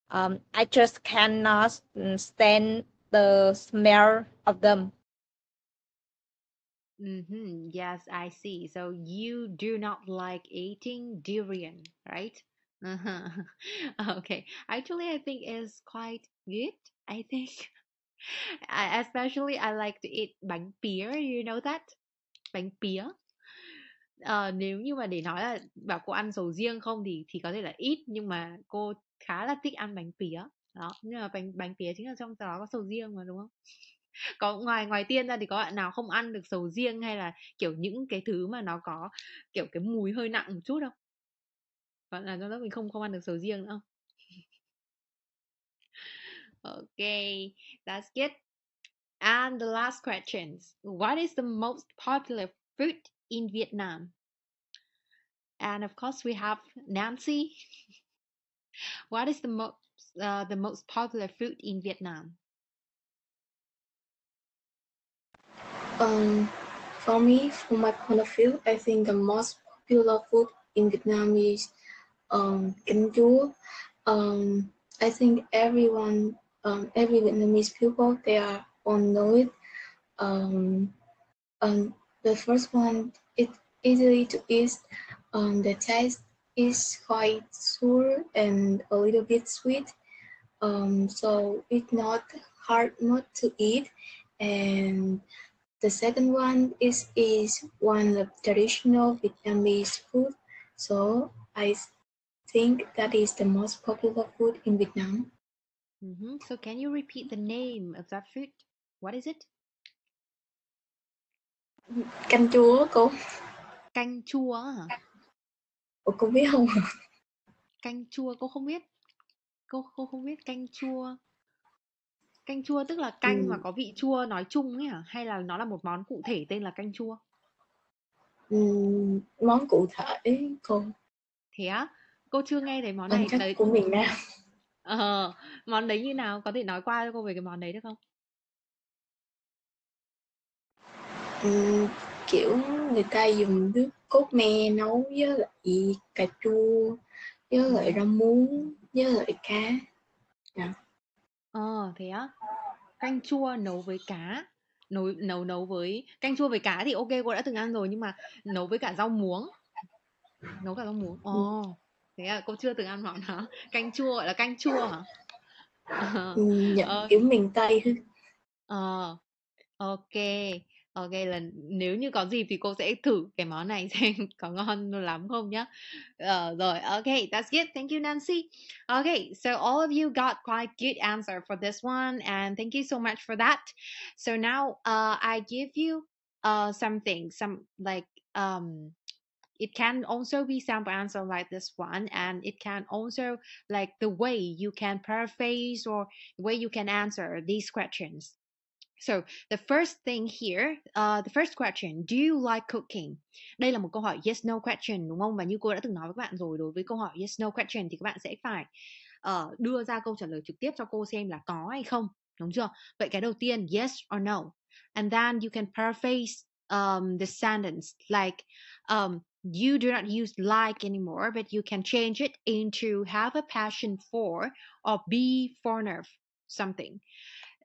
I just cannot stand the smell of them. Yes, I see. So you do not like eating durian, right? Okay. Actually, I think it's quite good. I think, especially I like to eat bánh pía. You know that? Bánh pía. Nếu như mà để nói là bảo cô ăn sầu riêng không thì có thể là ít, nhưng mà cô khá là thích ăn bánh pía. Đó, nhưng mà bánh pía chính là trong đó có sầu riêng mà, đúng không? Có ngoài Tiên ra thì có bạn nào không ăn được sầu riêng hay là kiểu những cái thứ mà nó có kiểu cái mùi hơi nặng một chút không? Có là trong lớp mình không ăn được sầu riêng nữa không? Okay, that's good. And the last question. What is the most popular food in Vietnam? And of course we have Nancy. What is the most popular food in Vietnam? For me, from my point of view, I think the most popular food in Vietnam is canh chua. I think every Vietnamese people, they are all know it. The first one, it's easily to eat. The taste is quite sour and a little bit sweet. So it's not hard not to eat. And the second one is one of traditional Vietnamese food. So I think that is the most popular food in Vietnam. So can you repeat the name of that food? What is it? Canh chua cô. Canh chua hả? Ủa, cô biết không? Canh chua cô không biết. Cô không biết canh chua. Canh chua tức là canh mà có vị chua nói chung ấy hả? Hay là nó là một món cụ thể tên là canh chua? Món cụ thể cô. Thế á? Cô chưa nghe thấy món Chắc này đấy. của miền Nam. Món đấy như nào? Có thể nói qua cho cô về cái món đấy được không? Kiểu người ta dùng nước cốt me nấu với lại cà chua, với lại rau muống, với lại cá. Thế á? Canh chua nấu với cá. Nấu với canh chua với cá thì ok, cô đã từng ăn rồi, nhưng mà nấu với cả rau muống. Nấu cả rau muống. Thế à, cô chưa từng ăn món đó. Canh chua gọi là canh chua hả? Kiểu miền Tây. Ok. Ok, là nếu như có dịp thì cô sẽ thử cái món này xem có ngon lắm không nhá. Rồi, okay, that's good. Thank you, Nancy. Okay, so all of you got quite good answer for this one, and thank you so much for that. So now, I give you something, some like it can also be sample answer like this one, and it can also like the way you can paraphrase or the way you can answer these questions. So the first thing here, the first question, do you like cooking? Đây là một câu hỏi yes no question, đúng không? Và như cô đã từng nói với các bạn rồi, đối với câu hỏi yes no question thì các bạn sẽ phải đưa ra câu trả lời trực tiếp cho cô xem là có hay không, đúng chưa? Vậy cái đầu tiên yes or no, and then you can paraphrase the sentence like you do not use like anymore, but you can change it into have a passion for or be fond of something.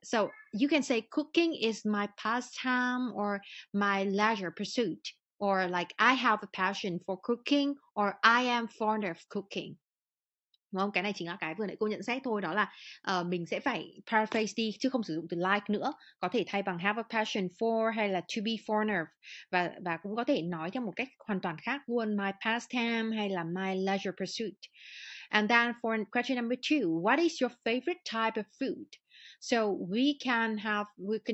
So you can say cooking is my pastime or my leisure pursuit, or like I have a passion for cooking or I am fond of cooking. Đúng không? Cái này chính là cái vừa nãy cô nhận xét thôi, đó là mình sẽ phải paraphrase đi chứ không sử dụng từ like nữa, có thể thay bằng have a passion for hay là to be fond of, và cũng có thể nói theo một cách hoàn toàn khác luôn, my pastime hay là my leisure pursuit. And then for question number 2, what is your favorite type of food? So we can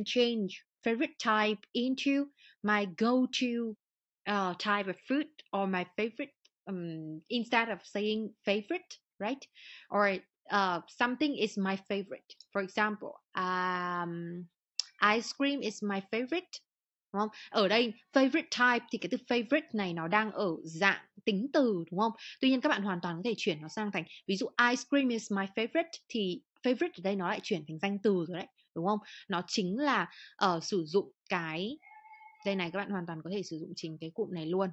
change favorite type into my go-to type of food, or my favorite, instead of saying favorite, right? Or something is my favorite. For example, ice cream is my favorite. Đúng không? Ở đây favorite type thì cái từ favorite này nó đang ở dạng tính từ, đúng không? Tuy nhiên các bạn hoàn toàn có thể chuyển nó sang thành, ví dụ ice cream is my favorite thì favorite ở đây nó lại chuyển thành danh từ rồi đấy, đúng không? Nó chính là sử dụng cái đây này, các bạn hoàn toàn có thể sử dụng chính cái cụm này luôn.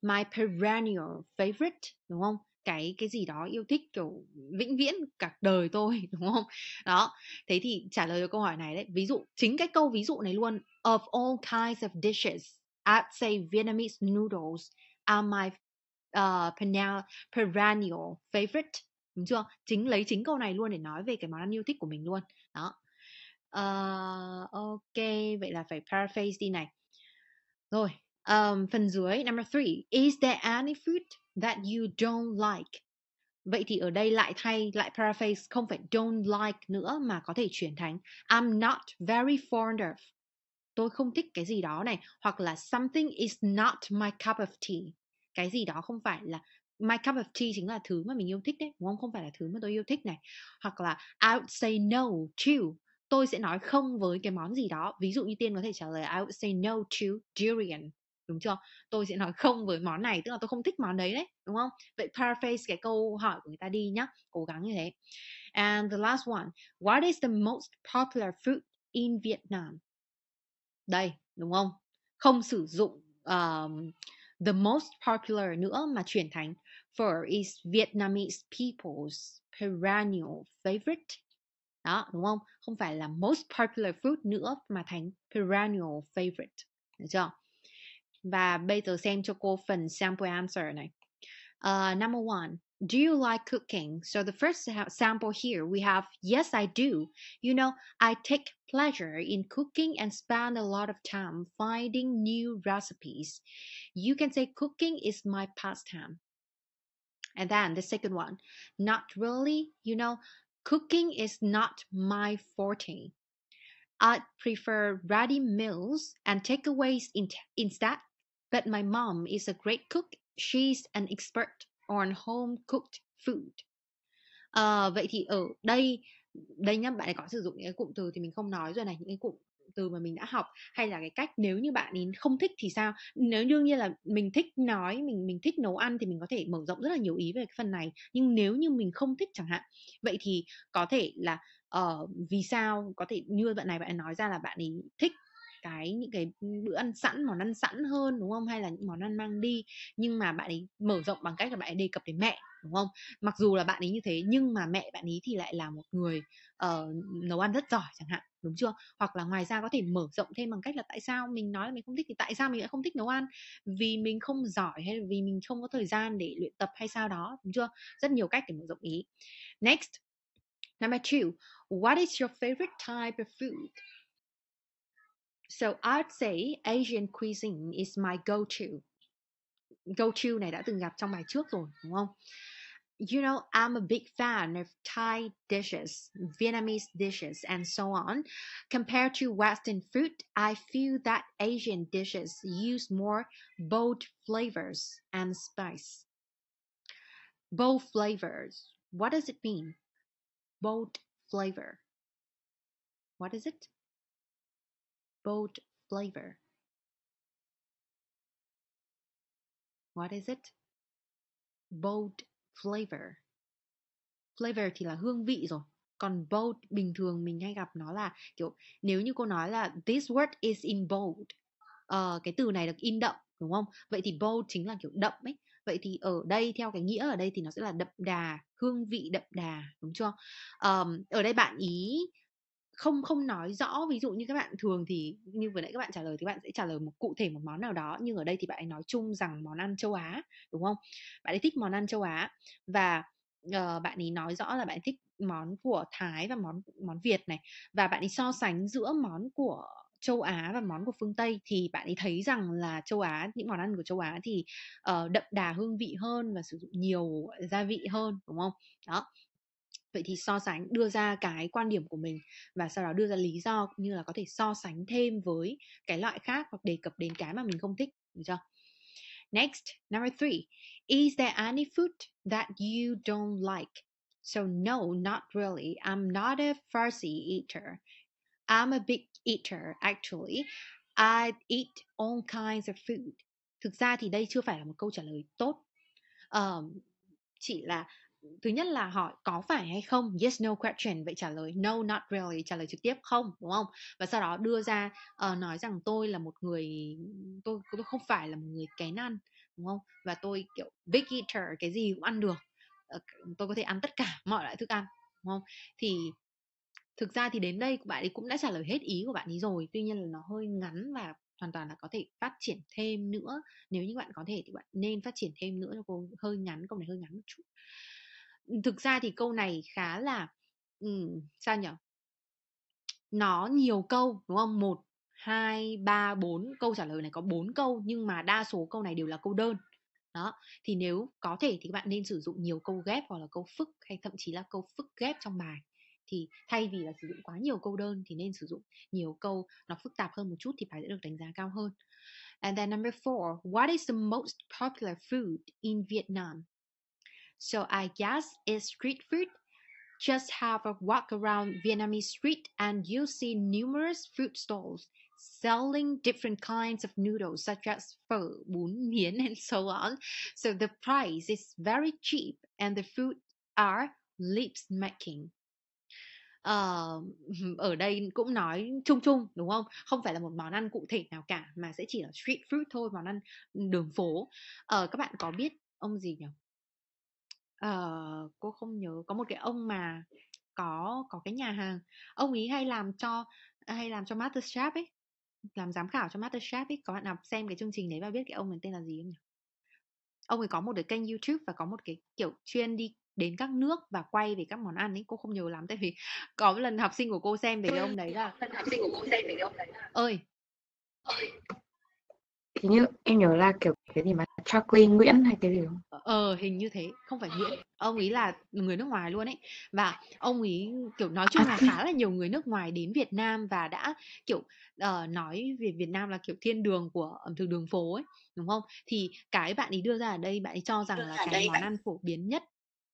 My perennial favorite, đúng không? Cái gì đó yêu thích kiểu vĩnh viễn cả đời tôi, đúng không? Đó, thế thì trả lời cho câu hỏi này đấy, ví dụ chính cái câu ví dụ này luôn, of all kinds of dishes, I'd say Vietnamese noodles are my perennial favorite, đúng chưa? Lấy chính câu này luôn để nói về cái món ăn yêu thích của mình luôn. Đó. Ok, vậy là phải paraphrase đi này. Rồi, Phần dưới, number 3, is there any food that you don't like? Vậy thì ở đây lại paraphrase, không phải don't like nữa mà có thể chuyển thành I'm not very fond of. Tôi không thích cái gì đó này, hoặc là something is not my cup of tea. Cái gì đó không phải là my cup of tea, chính là thứ mà mình yêu thích đấy, đúng không? Không phải là thứ mà tôi yêu thích này. Hoặc là I would say no to. Tôi sẽ nói không với cái món gì đó. Ví dụ như Tiên có thể trả lời I would say no to durian. Đúng chưa? Tôi sẽ nói không với món này, tức là tôi không thích món đấy đấy, đúng không? Vậy paraphrase cái câu hỏi của người ta đi nhá. Cố gắng như thế. And the last one, what is the most popular food in Vietnam? Đây, đúng không? Không sử dụng the most popular nữa mà chuyển thành phở is Vietnamese people's perennial favorite. Đó, đúng không? Không phải là most popular food nữa mà thành perennial favorite. Được chưa? Và bây giờ xem cho cô phần sample answer này. Number 1, do you like cooking? So the first sample here we have, yes, I do. You know, I take pleasure in cooking and spend a lot of time finding new recipes. You can say cooking is my pastime. And then the second one, not really. You know, cooking is not my forte. I prefer ready meals and takeaways instead. But my mom is a great cook. She's an expert on home cooked food. Vậy thì ở đây nhá, bạn ấy có sử dụng những cái cụm từ thì mình không nói rồi này, những cái cụm từ mà mình đã học, hay là cái cách nếu như bạn ấy không thích thì sao? Nếu đương nhiên là mình thích nói, mình thích nấu ăn thì mình có thể mở rộng rất là nhiều ý về cái phần này. Nhưng nếu như mình không thích chẳng hạn, vậy thì có thể là vì sao, có thể như bạn ấy nói ra là bạn ấy thích những cái bữa ăn sẵn, món ăn sẵn hơn, đúng không? Hay là những món ăn mang đi, nhưng mà bạn ấy mở rộng bằng cách là bạn ấy đề cập đến mẹ, đúng không? Mặc dù là bạn ấy như thế nhưng mà mẹ bạn ấy thì lại là một người nấu ăn rất giỏi chẳng hạn, đúng chưa? Hoặc là ngoài ra có thể mở rộng thêm bằng cách là tại sao mình nói là mình không thích, thì tại sao mình lại không thích nấu ăn? Vì mình không giỏi hay là vì mình không có thời gian để luyện tập hay sao đó, đúng chưa? Rất nhiều cách để mở rộng ý. Next, number 2, what is your favorite type of food? So I'd say Asian cuisine is my go-to. Go-to này đã từng gặp trong bài trước rồi, đúng không? You know, I'm a big fan of Thai dishes, Vietnamese dishes, and so on. Compared to Western food, I feel that Asian dishes use more bold flavors and spice. Bold flavors. What does it mean? Bold flavor. What is it? Bold flavor. What is it? Bold flavor. Flavor thì là hương vị rồi. Còn bold bình thường mình hay gặp nó là kiểu nếu như cô nói là this word is in bold, cái từ này được in đậm, đúng không? Vậy thì bold chính là kiểu đậm ấy. Vậy thì ở đây theo cái nghĩa ở đây thì nó sẽ là đậm đà, hương vị đậm đà, đúng chưa? Ở đây bạn ý không nói rõ, ví dụ như các bạn thường thì như vừa nãy các bạn trả lời thì bạn sẽ trả lời cụ thể một món nào đó, nhưng ở đây thì bạn ấy nói chung rằng món ăn châu Á, đúng không? Bạn ấy thích món ăn châu Á và bạn ấy nói rõ là bạn ấy thích món của Thái và món Việt này, và bạn ấy so sánh giữa món của châu Á và món của phương Tây thì bạn ấy thấy rằng là châu Á, những món ăn của châu Á thì đậm đà hương vị hơn và sử dụng nhiều gia vị hơn, đúng không? Đó. Vậy thì so sánh, đưa ra cái quan điểm của mình và sau đó đưa ra lý do, cũng như là có thể so sánh thêm với cái loại khác hoặc đề cập đến cái mà mình không thích, được chưa? Next, number 3, is there any food that you don't like? So no, not really. I'm not a fussy eater. I'm a big eater actually. I eat all kinds of food. Thực ra thì đây chưa phải là một câu trả lời tốt. Chỉ là thứ nhất là hỏi có phải hay không, yes no question, vậy trả lời no not really, trả lời trực tiếp không, đúng không? Và sau đó đưa ra nói rằng tôi là một người, tôi không phải là một người kén ăn, đúng không? Và tôi kiểu big eater, cái gì cũng ăn được, tôi có thể ăn tất cả mọi loại thức ăn, đúng không? Thì thực ra thì đến đây bạn ấy cũng đã trả lời hết ý của bạn ấy rồi, tuy nhiên là nó hơi ngắn và hoàn toàn là có thể phát triển thêm nữa. Nếu như bạn có thể thì bạn nên phát triển thêm nữa cho cô, hơi ngắn, câu này hơi ngắn một chút. Thực ra thì câu này khá là sao nhỉ, nó nhiều câu, đúng không? 1, 2, 3, 4 câu trả lời này có 4 câu, nhưng mà đa số câu này đều là câu đơn. Đó, thì nếu có thể thì các bạn nên sử dụng nhiều câu ghép hoặc là câu phức, hay thậm chí là câu phức ghép trong bài. Thì thay vì là sử dụng quá nhiều câu đơn thì nên sử dụng nhiều câu nó phức tạp hơn một chút thì bài sẽ được đánh giá cao hơn. And then number 4, what is the most popular food in Vietnam? So I guess it's street food. Just have a walk around Vietnamese street and you'll see numerous food stalls selling different kinds of noodles such as phở, bún, miến, and so on. So the price is very cheap and the food are lips making. Ở đây cũng nói chung chung đúng không? Không phải là một món ăn cụ thể nào cả mà sẽ chỉ là street food thôi, món ăn đường phố. Các bạn có biết ông gì nhỉ? Cô không nhớ, có một cái ông mà có cái nhà hàng, ông ấy hay làm cho MasterChef ấy, làm giám khảo cho MasterChef ấy. Có bạn nào xem cái chương trình đấy và biết cái ông ấy tên là gì không nhỉ? Ông ấy có một cái kênh YouTube và có một cái kiểu chuyên đi đến các nước và quay về các món ăn ấy. Cô không nhớ lắm tại vì có một lần học sinh của cô xem về cái ông đấy là ơi Thì như em nhớ là kiểu cái gì mà Chocolate Nguyễn hay cái gì không? Hình như thế, không phải Nguyễn. Ông ấy là người nước ngoài luôn ấy. Và ông ấy kiểu nói chung là khá là nhiều người nước ngoài đến Việt Nam và đã kiểu nói về Việt Nam là kiểu thiên đường của ẩm thực đường phố ấy, đúng không? Thì cái bạn ấy đưa ra ở đây, bạn ấy cho rằng là cái món ăn phổ biến nhất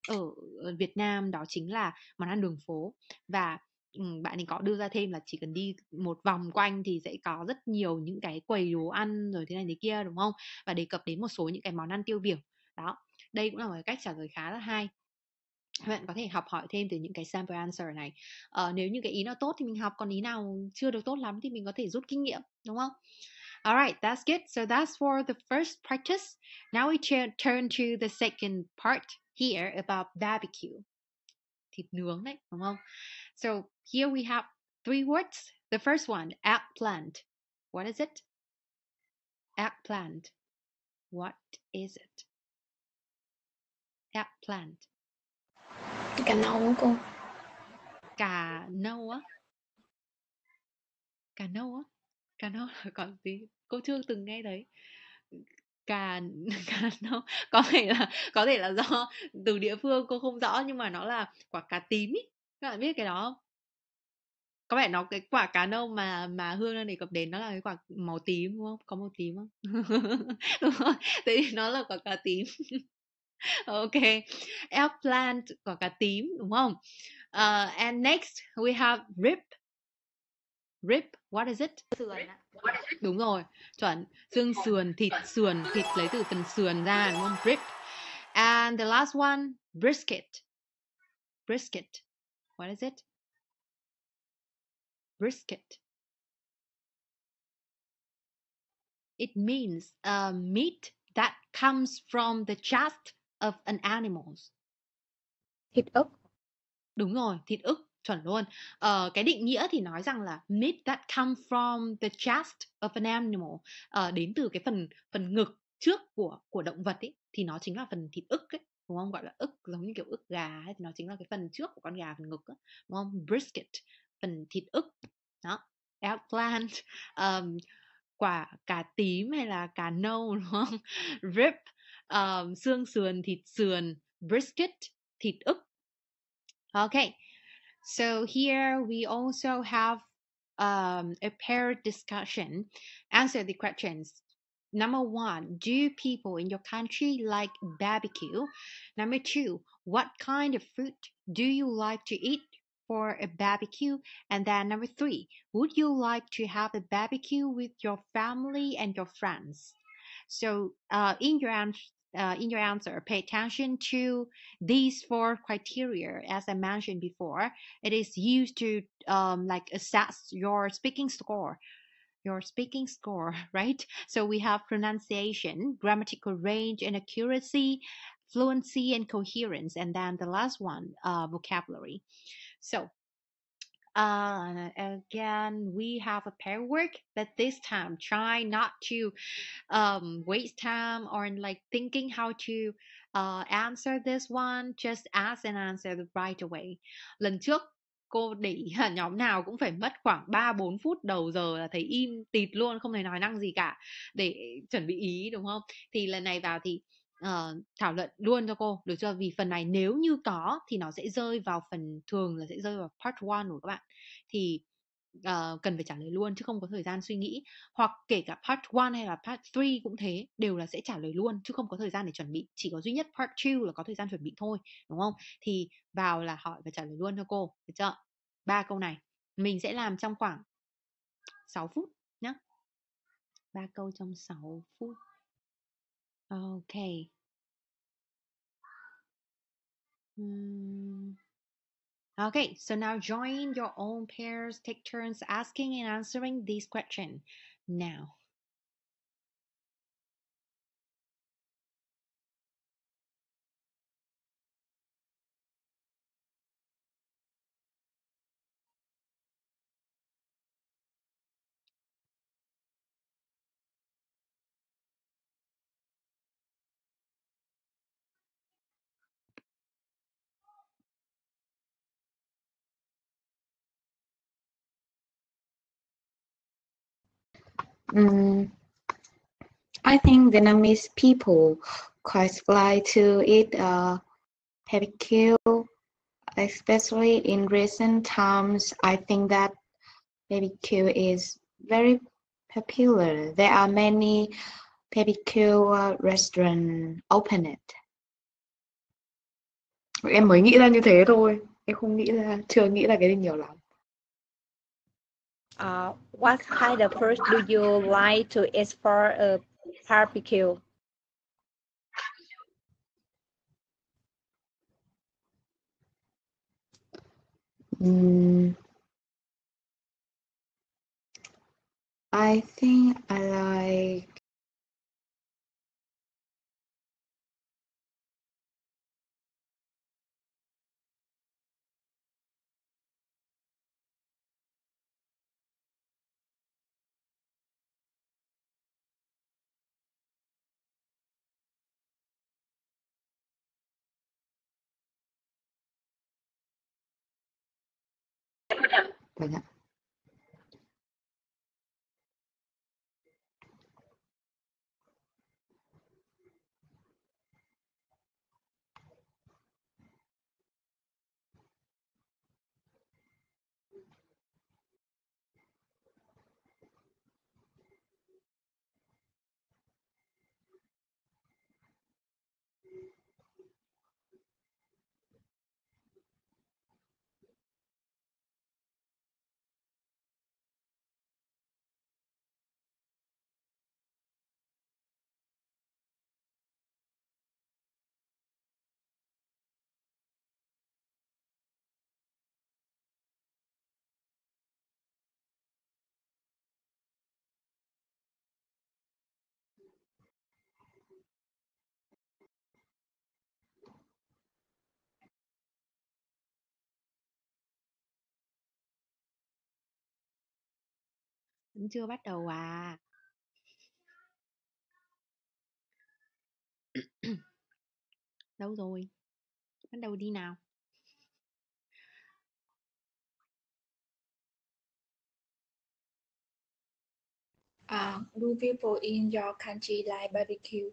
ở Việt Nam đó chính là món ăn đường phố. Và bạn ấy có đưa ra thêm là chỉ cần đi một vòng quanh thì sẽ có rất nhiều những cái quầy đồ ăn rồi thế này thế kia, đúng không? Và đề cập đến một số những cái món ăn tiêu biểu. Đó, đây cũng là một cái cách trả lời khá là hay. Các bạn có thể học hỏi thêm từ những cái sample answer này. Nếu như cái ý nào tốt thì mình học, còn ý nào chưa được tốt lắm thì mình có thể rút kinh nghiệm, đúng không? Alright, that's good. So that's for the first practice. Now we turn to the second part here about barbecue. Thịt nướng đấy, đúng không? So here we have 3 words. The first one, eggplant. What is it? Eggplant. What is it? Eggplant. Cà nâu á cô. Cà nâu á? Cà nâu á? Cà nâu là còn gì? Cô chưa từng nghe thấy. Cà nâu có thể là do từ địa phương cô không rõ, nhưng mà nó là quả cà tím ý. Các bạn biết cái đó không? Có vẻ nó cái quả cà nâu mà Hương đang đề cập đến nó là cái quả màu tím đúng không? Có màu tím không? Đúng rồi. Thế thì nó là quả cà tím. Ok. Eggplant, quả cà tím đúng không? And next we have rib. Rib, what is it? Sườn ạ. Đúng rồi, chuẩn. Xương sườn, thịt lấy từ phần sườn ra đúng không? Rib. And the last one, brisket. Brisket. What is it? Brisket. It means meat that comes from the chest of an animal. Thịt ức. Đúng rồi, thịt ức, chuẩn luôn. Cái định nghĩa thì nói rằng là meat that comes from the chest of an animal, đến từ cái phần ngực trước của động vật ấy, thì nó chính là phần thịt ức ấy, đúng không? Gọi là ức giống như kiểu ức gà ấy, thì nó chính là cái phần trước của con gà, phần ngực ấy, đúng không? Brisket, phần thịt ức. Đó, eggplant, quả cà tím hay là cà nâu đúng không? Rib, xương sườn, thịt sườn, brisket, thịt ức. Okay, so here we also have a paired discussion. Answer the questions. Number 1, do people in your country like barbecue? Number 2, what kind of food do you like to eat for a barbecue? And then number 3, would you like to have a barbecue with your family and your friends? So in your answer, pay attention to these 4 criteria. As I mentioned before, it is used to like assess your speaking score, right? So we have pronunciation, grammatical range and accuracy, fluency and coherence, and then the last one, vocabulary. So again, we have a pair work, but this time try not to waste time or like thinking how to answer this one. Just ask and answer right away. Lần trước cô để ý là nhóm nào cũng phải mất khoảng 3-4 phút đầu giờ là thấy im tịt luôn, không thể nói năng gì cả để chuẩn bị ý, đúng không? Thì lần này vào thì thảo luận luôn cho cô, được chưa? Vì phần này nếu như có thì nó sẽ rơi vào phần, thường là sẽ rơi vào part 1 của các bạn, thì cần phải trả lời luôn chứ không có thời gian suy nghĩ. Hoặc kể cả part 1 hay là part 3 cũng thế, đều là sẽ trả lời luôn chứ không có thời gian để chuẩn bị. Chỉ có duy nhất part 2 là có thời gian chuẩn bị thôi, đúng không? Thì vào là hỏi và trả lời luôn cho cô, được chưa? 3 câu này mình sẽ làm trong khoảng 6 phút nhé. 3 câu trong 6 phút. Ok. Okay, so now join your own pairs, take turns asking and answering these questions. Now. I think Vietnamese people quite like to eat barbecue, especially in recent times. I think that barbecue is very popular. There are many barbecue restaurants open it. Em mới nghĩ ra như thế thôi. Em không nghĩ ra, chưa nghĩ ra cái gì nhiều lắm. What kind of food do you like to eat for a barbecue? I think I like Vâng ạ. Vẫn chưa bắt đầu à? Đâu rồi? Bắt đầu đi nào. Do people in your country like barbecue?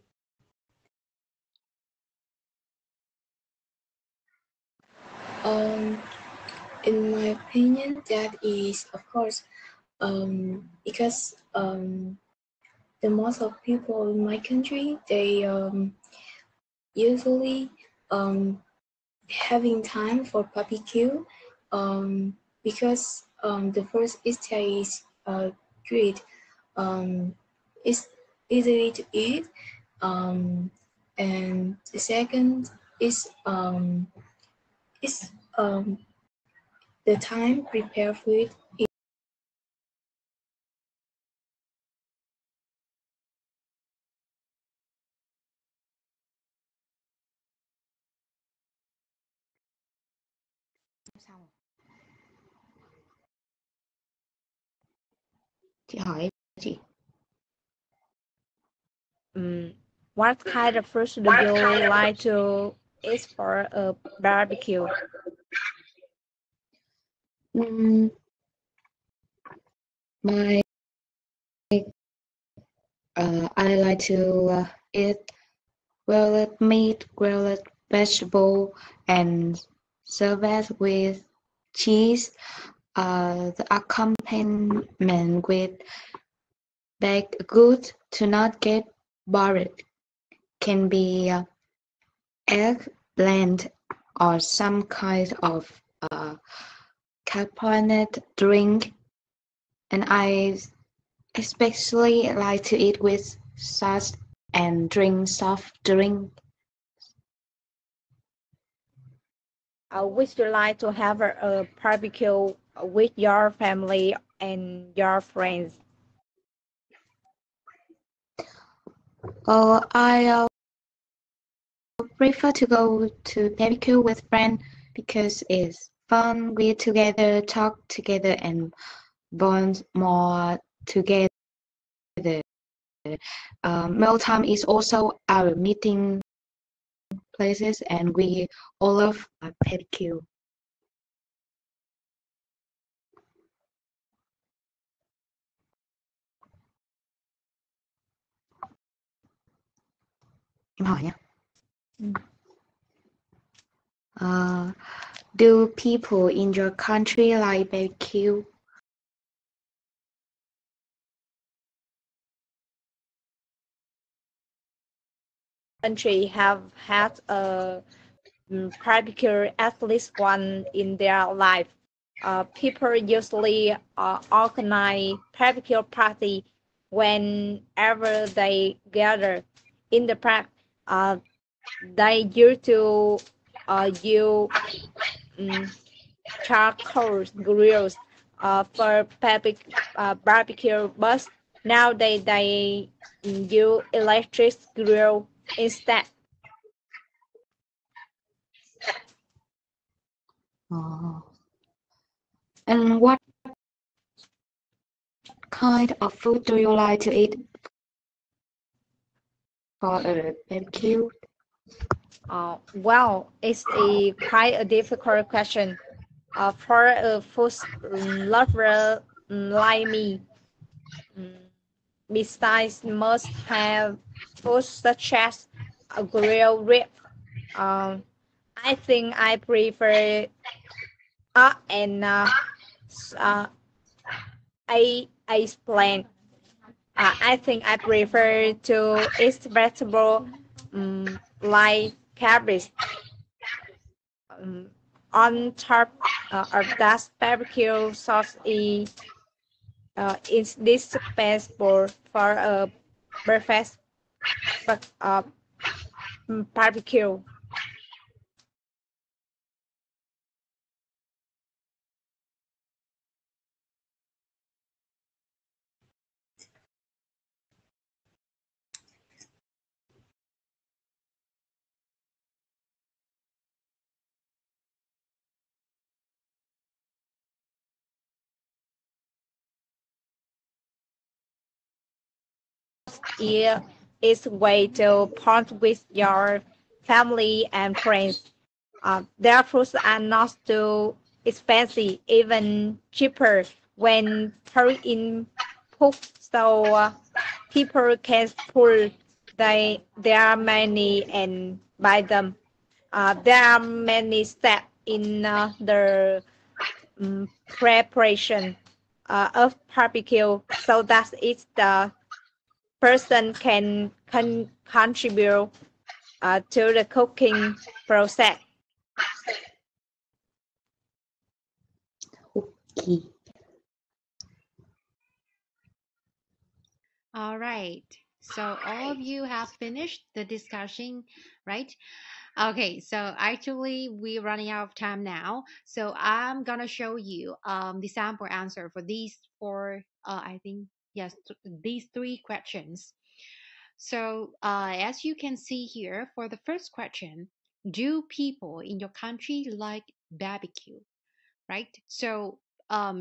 In my opinion, that is, of course, because the most of people in my country, they usually having time for barbecue because the first is taste good, it's easy to eat, and the second is the time prepare food. Chị hỏi em, chị. What kind of food do you like to eat for a barbecue? Mm, my I like to eat grilled meat, grilled vegetable, and serve it with cheese. The accompaniment with baked goods to not get bored can be eggplant or some kind of uh, carbonated drink, and I especially like to eat with sauce and drink soft drink. Would you like to have a barbecue with your family and your friends? I prefer to go to barbecue with friends because it's fun. We together, talk together, and bond more together. Mealtime is also our meeting places, and we all love barbecue. Em hỏi nha. Do people in your country like barbecue? Country have had a barbecue at least one in their life. People usually organize barbecue party whenever they gather in the park. Uh, they used to use charcoal grills for barbecue, but now they use electric grill instead. And what kind of food do you like to eat for a barbecue? Well, it's a quite a difficult question. For a food lover like me, mm, besides must have foods such as a grilled rib. Um, I think I prefer and I explain. I think I prefer to eat vegetable like cabbage um, on top of that barbecue sauce is dispensable for a breakfast uh, barbecue. It is a way to bond with your family and friends. Their foods are not too expensive, even cheaper when carried in bulk, so people can pull their money and buy them. There are many steps in the preparation of barbecue, so that it's the person can contribute to the cooking process. Okay. All right. So all of you have finished the discussion, right? Okay, so actually we're running out of time now. So I'm gonna show you the sample answer for these four I think yes these three questions. So as you can see here for the first question, do people in your country like barbecue? Right? So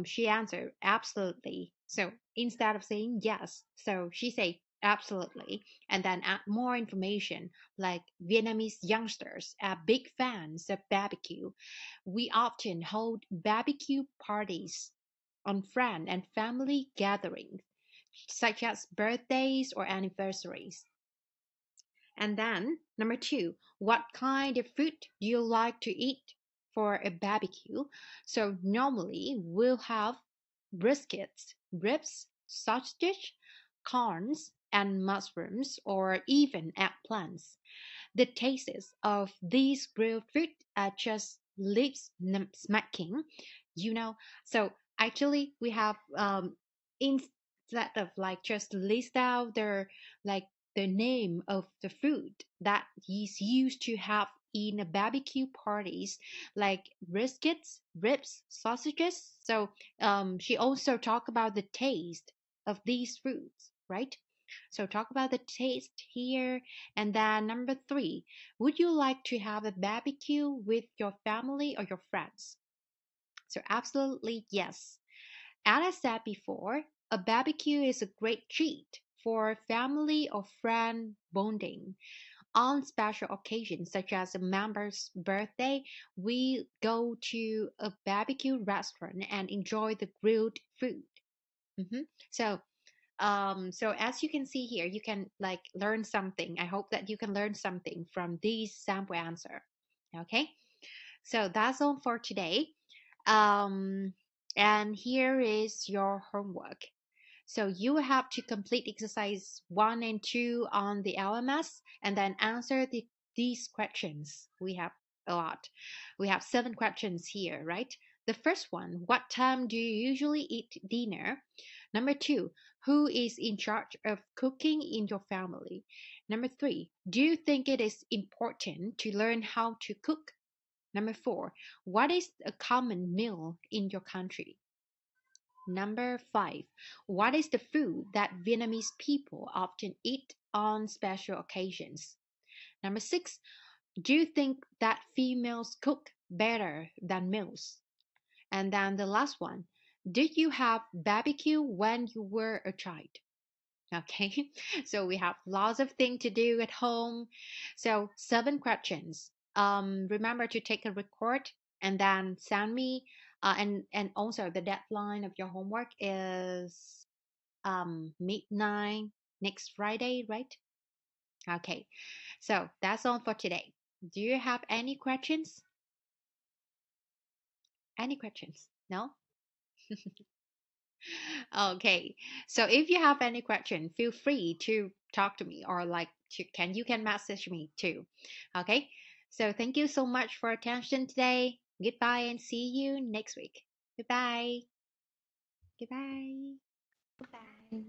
she answered absolutely. So instead of saying yes, so she said Absolutely. And then add more information like Vietnamese youngsters are big fans of barbecue. We often hold barbecue parties on friend and family gatherings, such as birthdays or anniversaries. And then, number 2, what kind of food do you like to eat for a barbecue? So, normally we'll have briskets, ribs, sausage, corns, and mushrooms, or even eggplants. The tastes of these grilled food are just lips smacking, you know. So actually, we have instead of like just list out like the name of the food that is used to have in a barbecue parties, like briskets, ribs, sausages. So she also talked about the taste of these foods, right? So talk about the taste here. And then number 3, would you like to have a barbecue with your family or your friends? So absolutely yes. As I said before, a barbecue is a great treat for family or friend bonding. On special occasions such as a member's birthday, we go to a barbecue restaurant and enjoy the grilled food. Mhm. So so as you can see here, you can like learn something. I hope that you can learn something from these sample answer. Okay, so that's all for today. um and here is your homework. So you will have to complete exercise 1 and 2 on the LMS and then answer these questions. We have a lot. We have 7 questions here, right? The first one, what time do you usually eat dinner? Number 2, who is in charge of cooking in your family? Number 3, do you think it is important to learn how to cook? Number 4, what is a common meal in your country? Number 5, what is the food that Vietnamese people often eat on special occasions? Number 6, do you think that females cook better than males? And then the last one, did you have barbecue when you were a child? Okay, so we have lots of things to do at home. So 7 questions. Remember to take a record and then send me. And also the deadline of your homework is midnight next Friday, right? Okay, so that's all for today. Do you have any questions? Any questions? No? Okay. So if you have any question, feel free to talk to me or like you can message me too. Okay. So thank you so much for attention today. Goodbye and see you next week. Goodbye. Goodbye. Goodbye.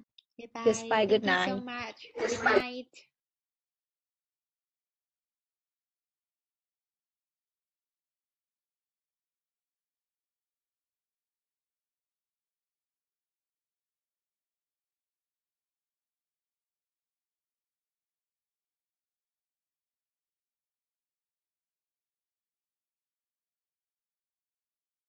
Goodbye, good Thank you so night. much. Good night.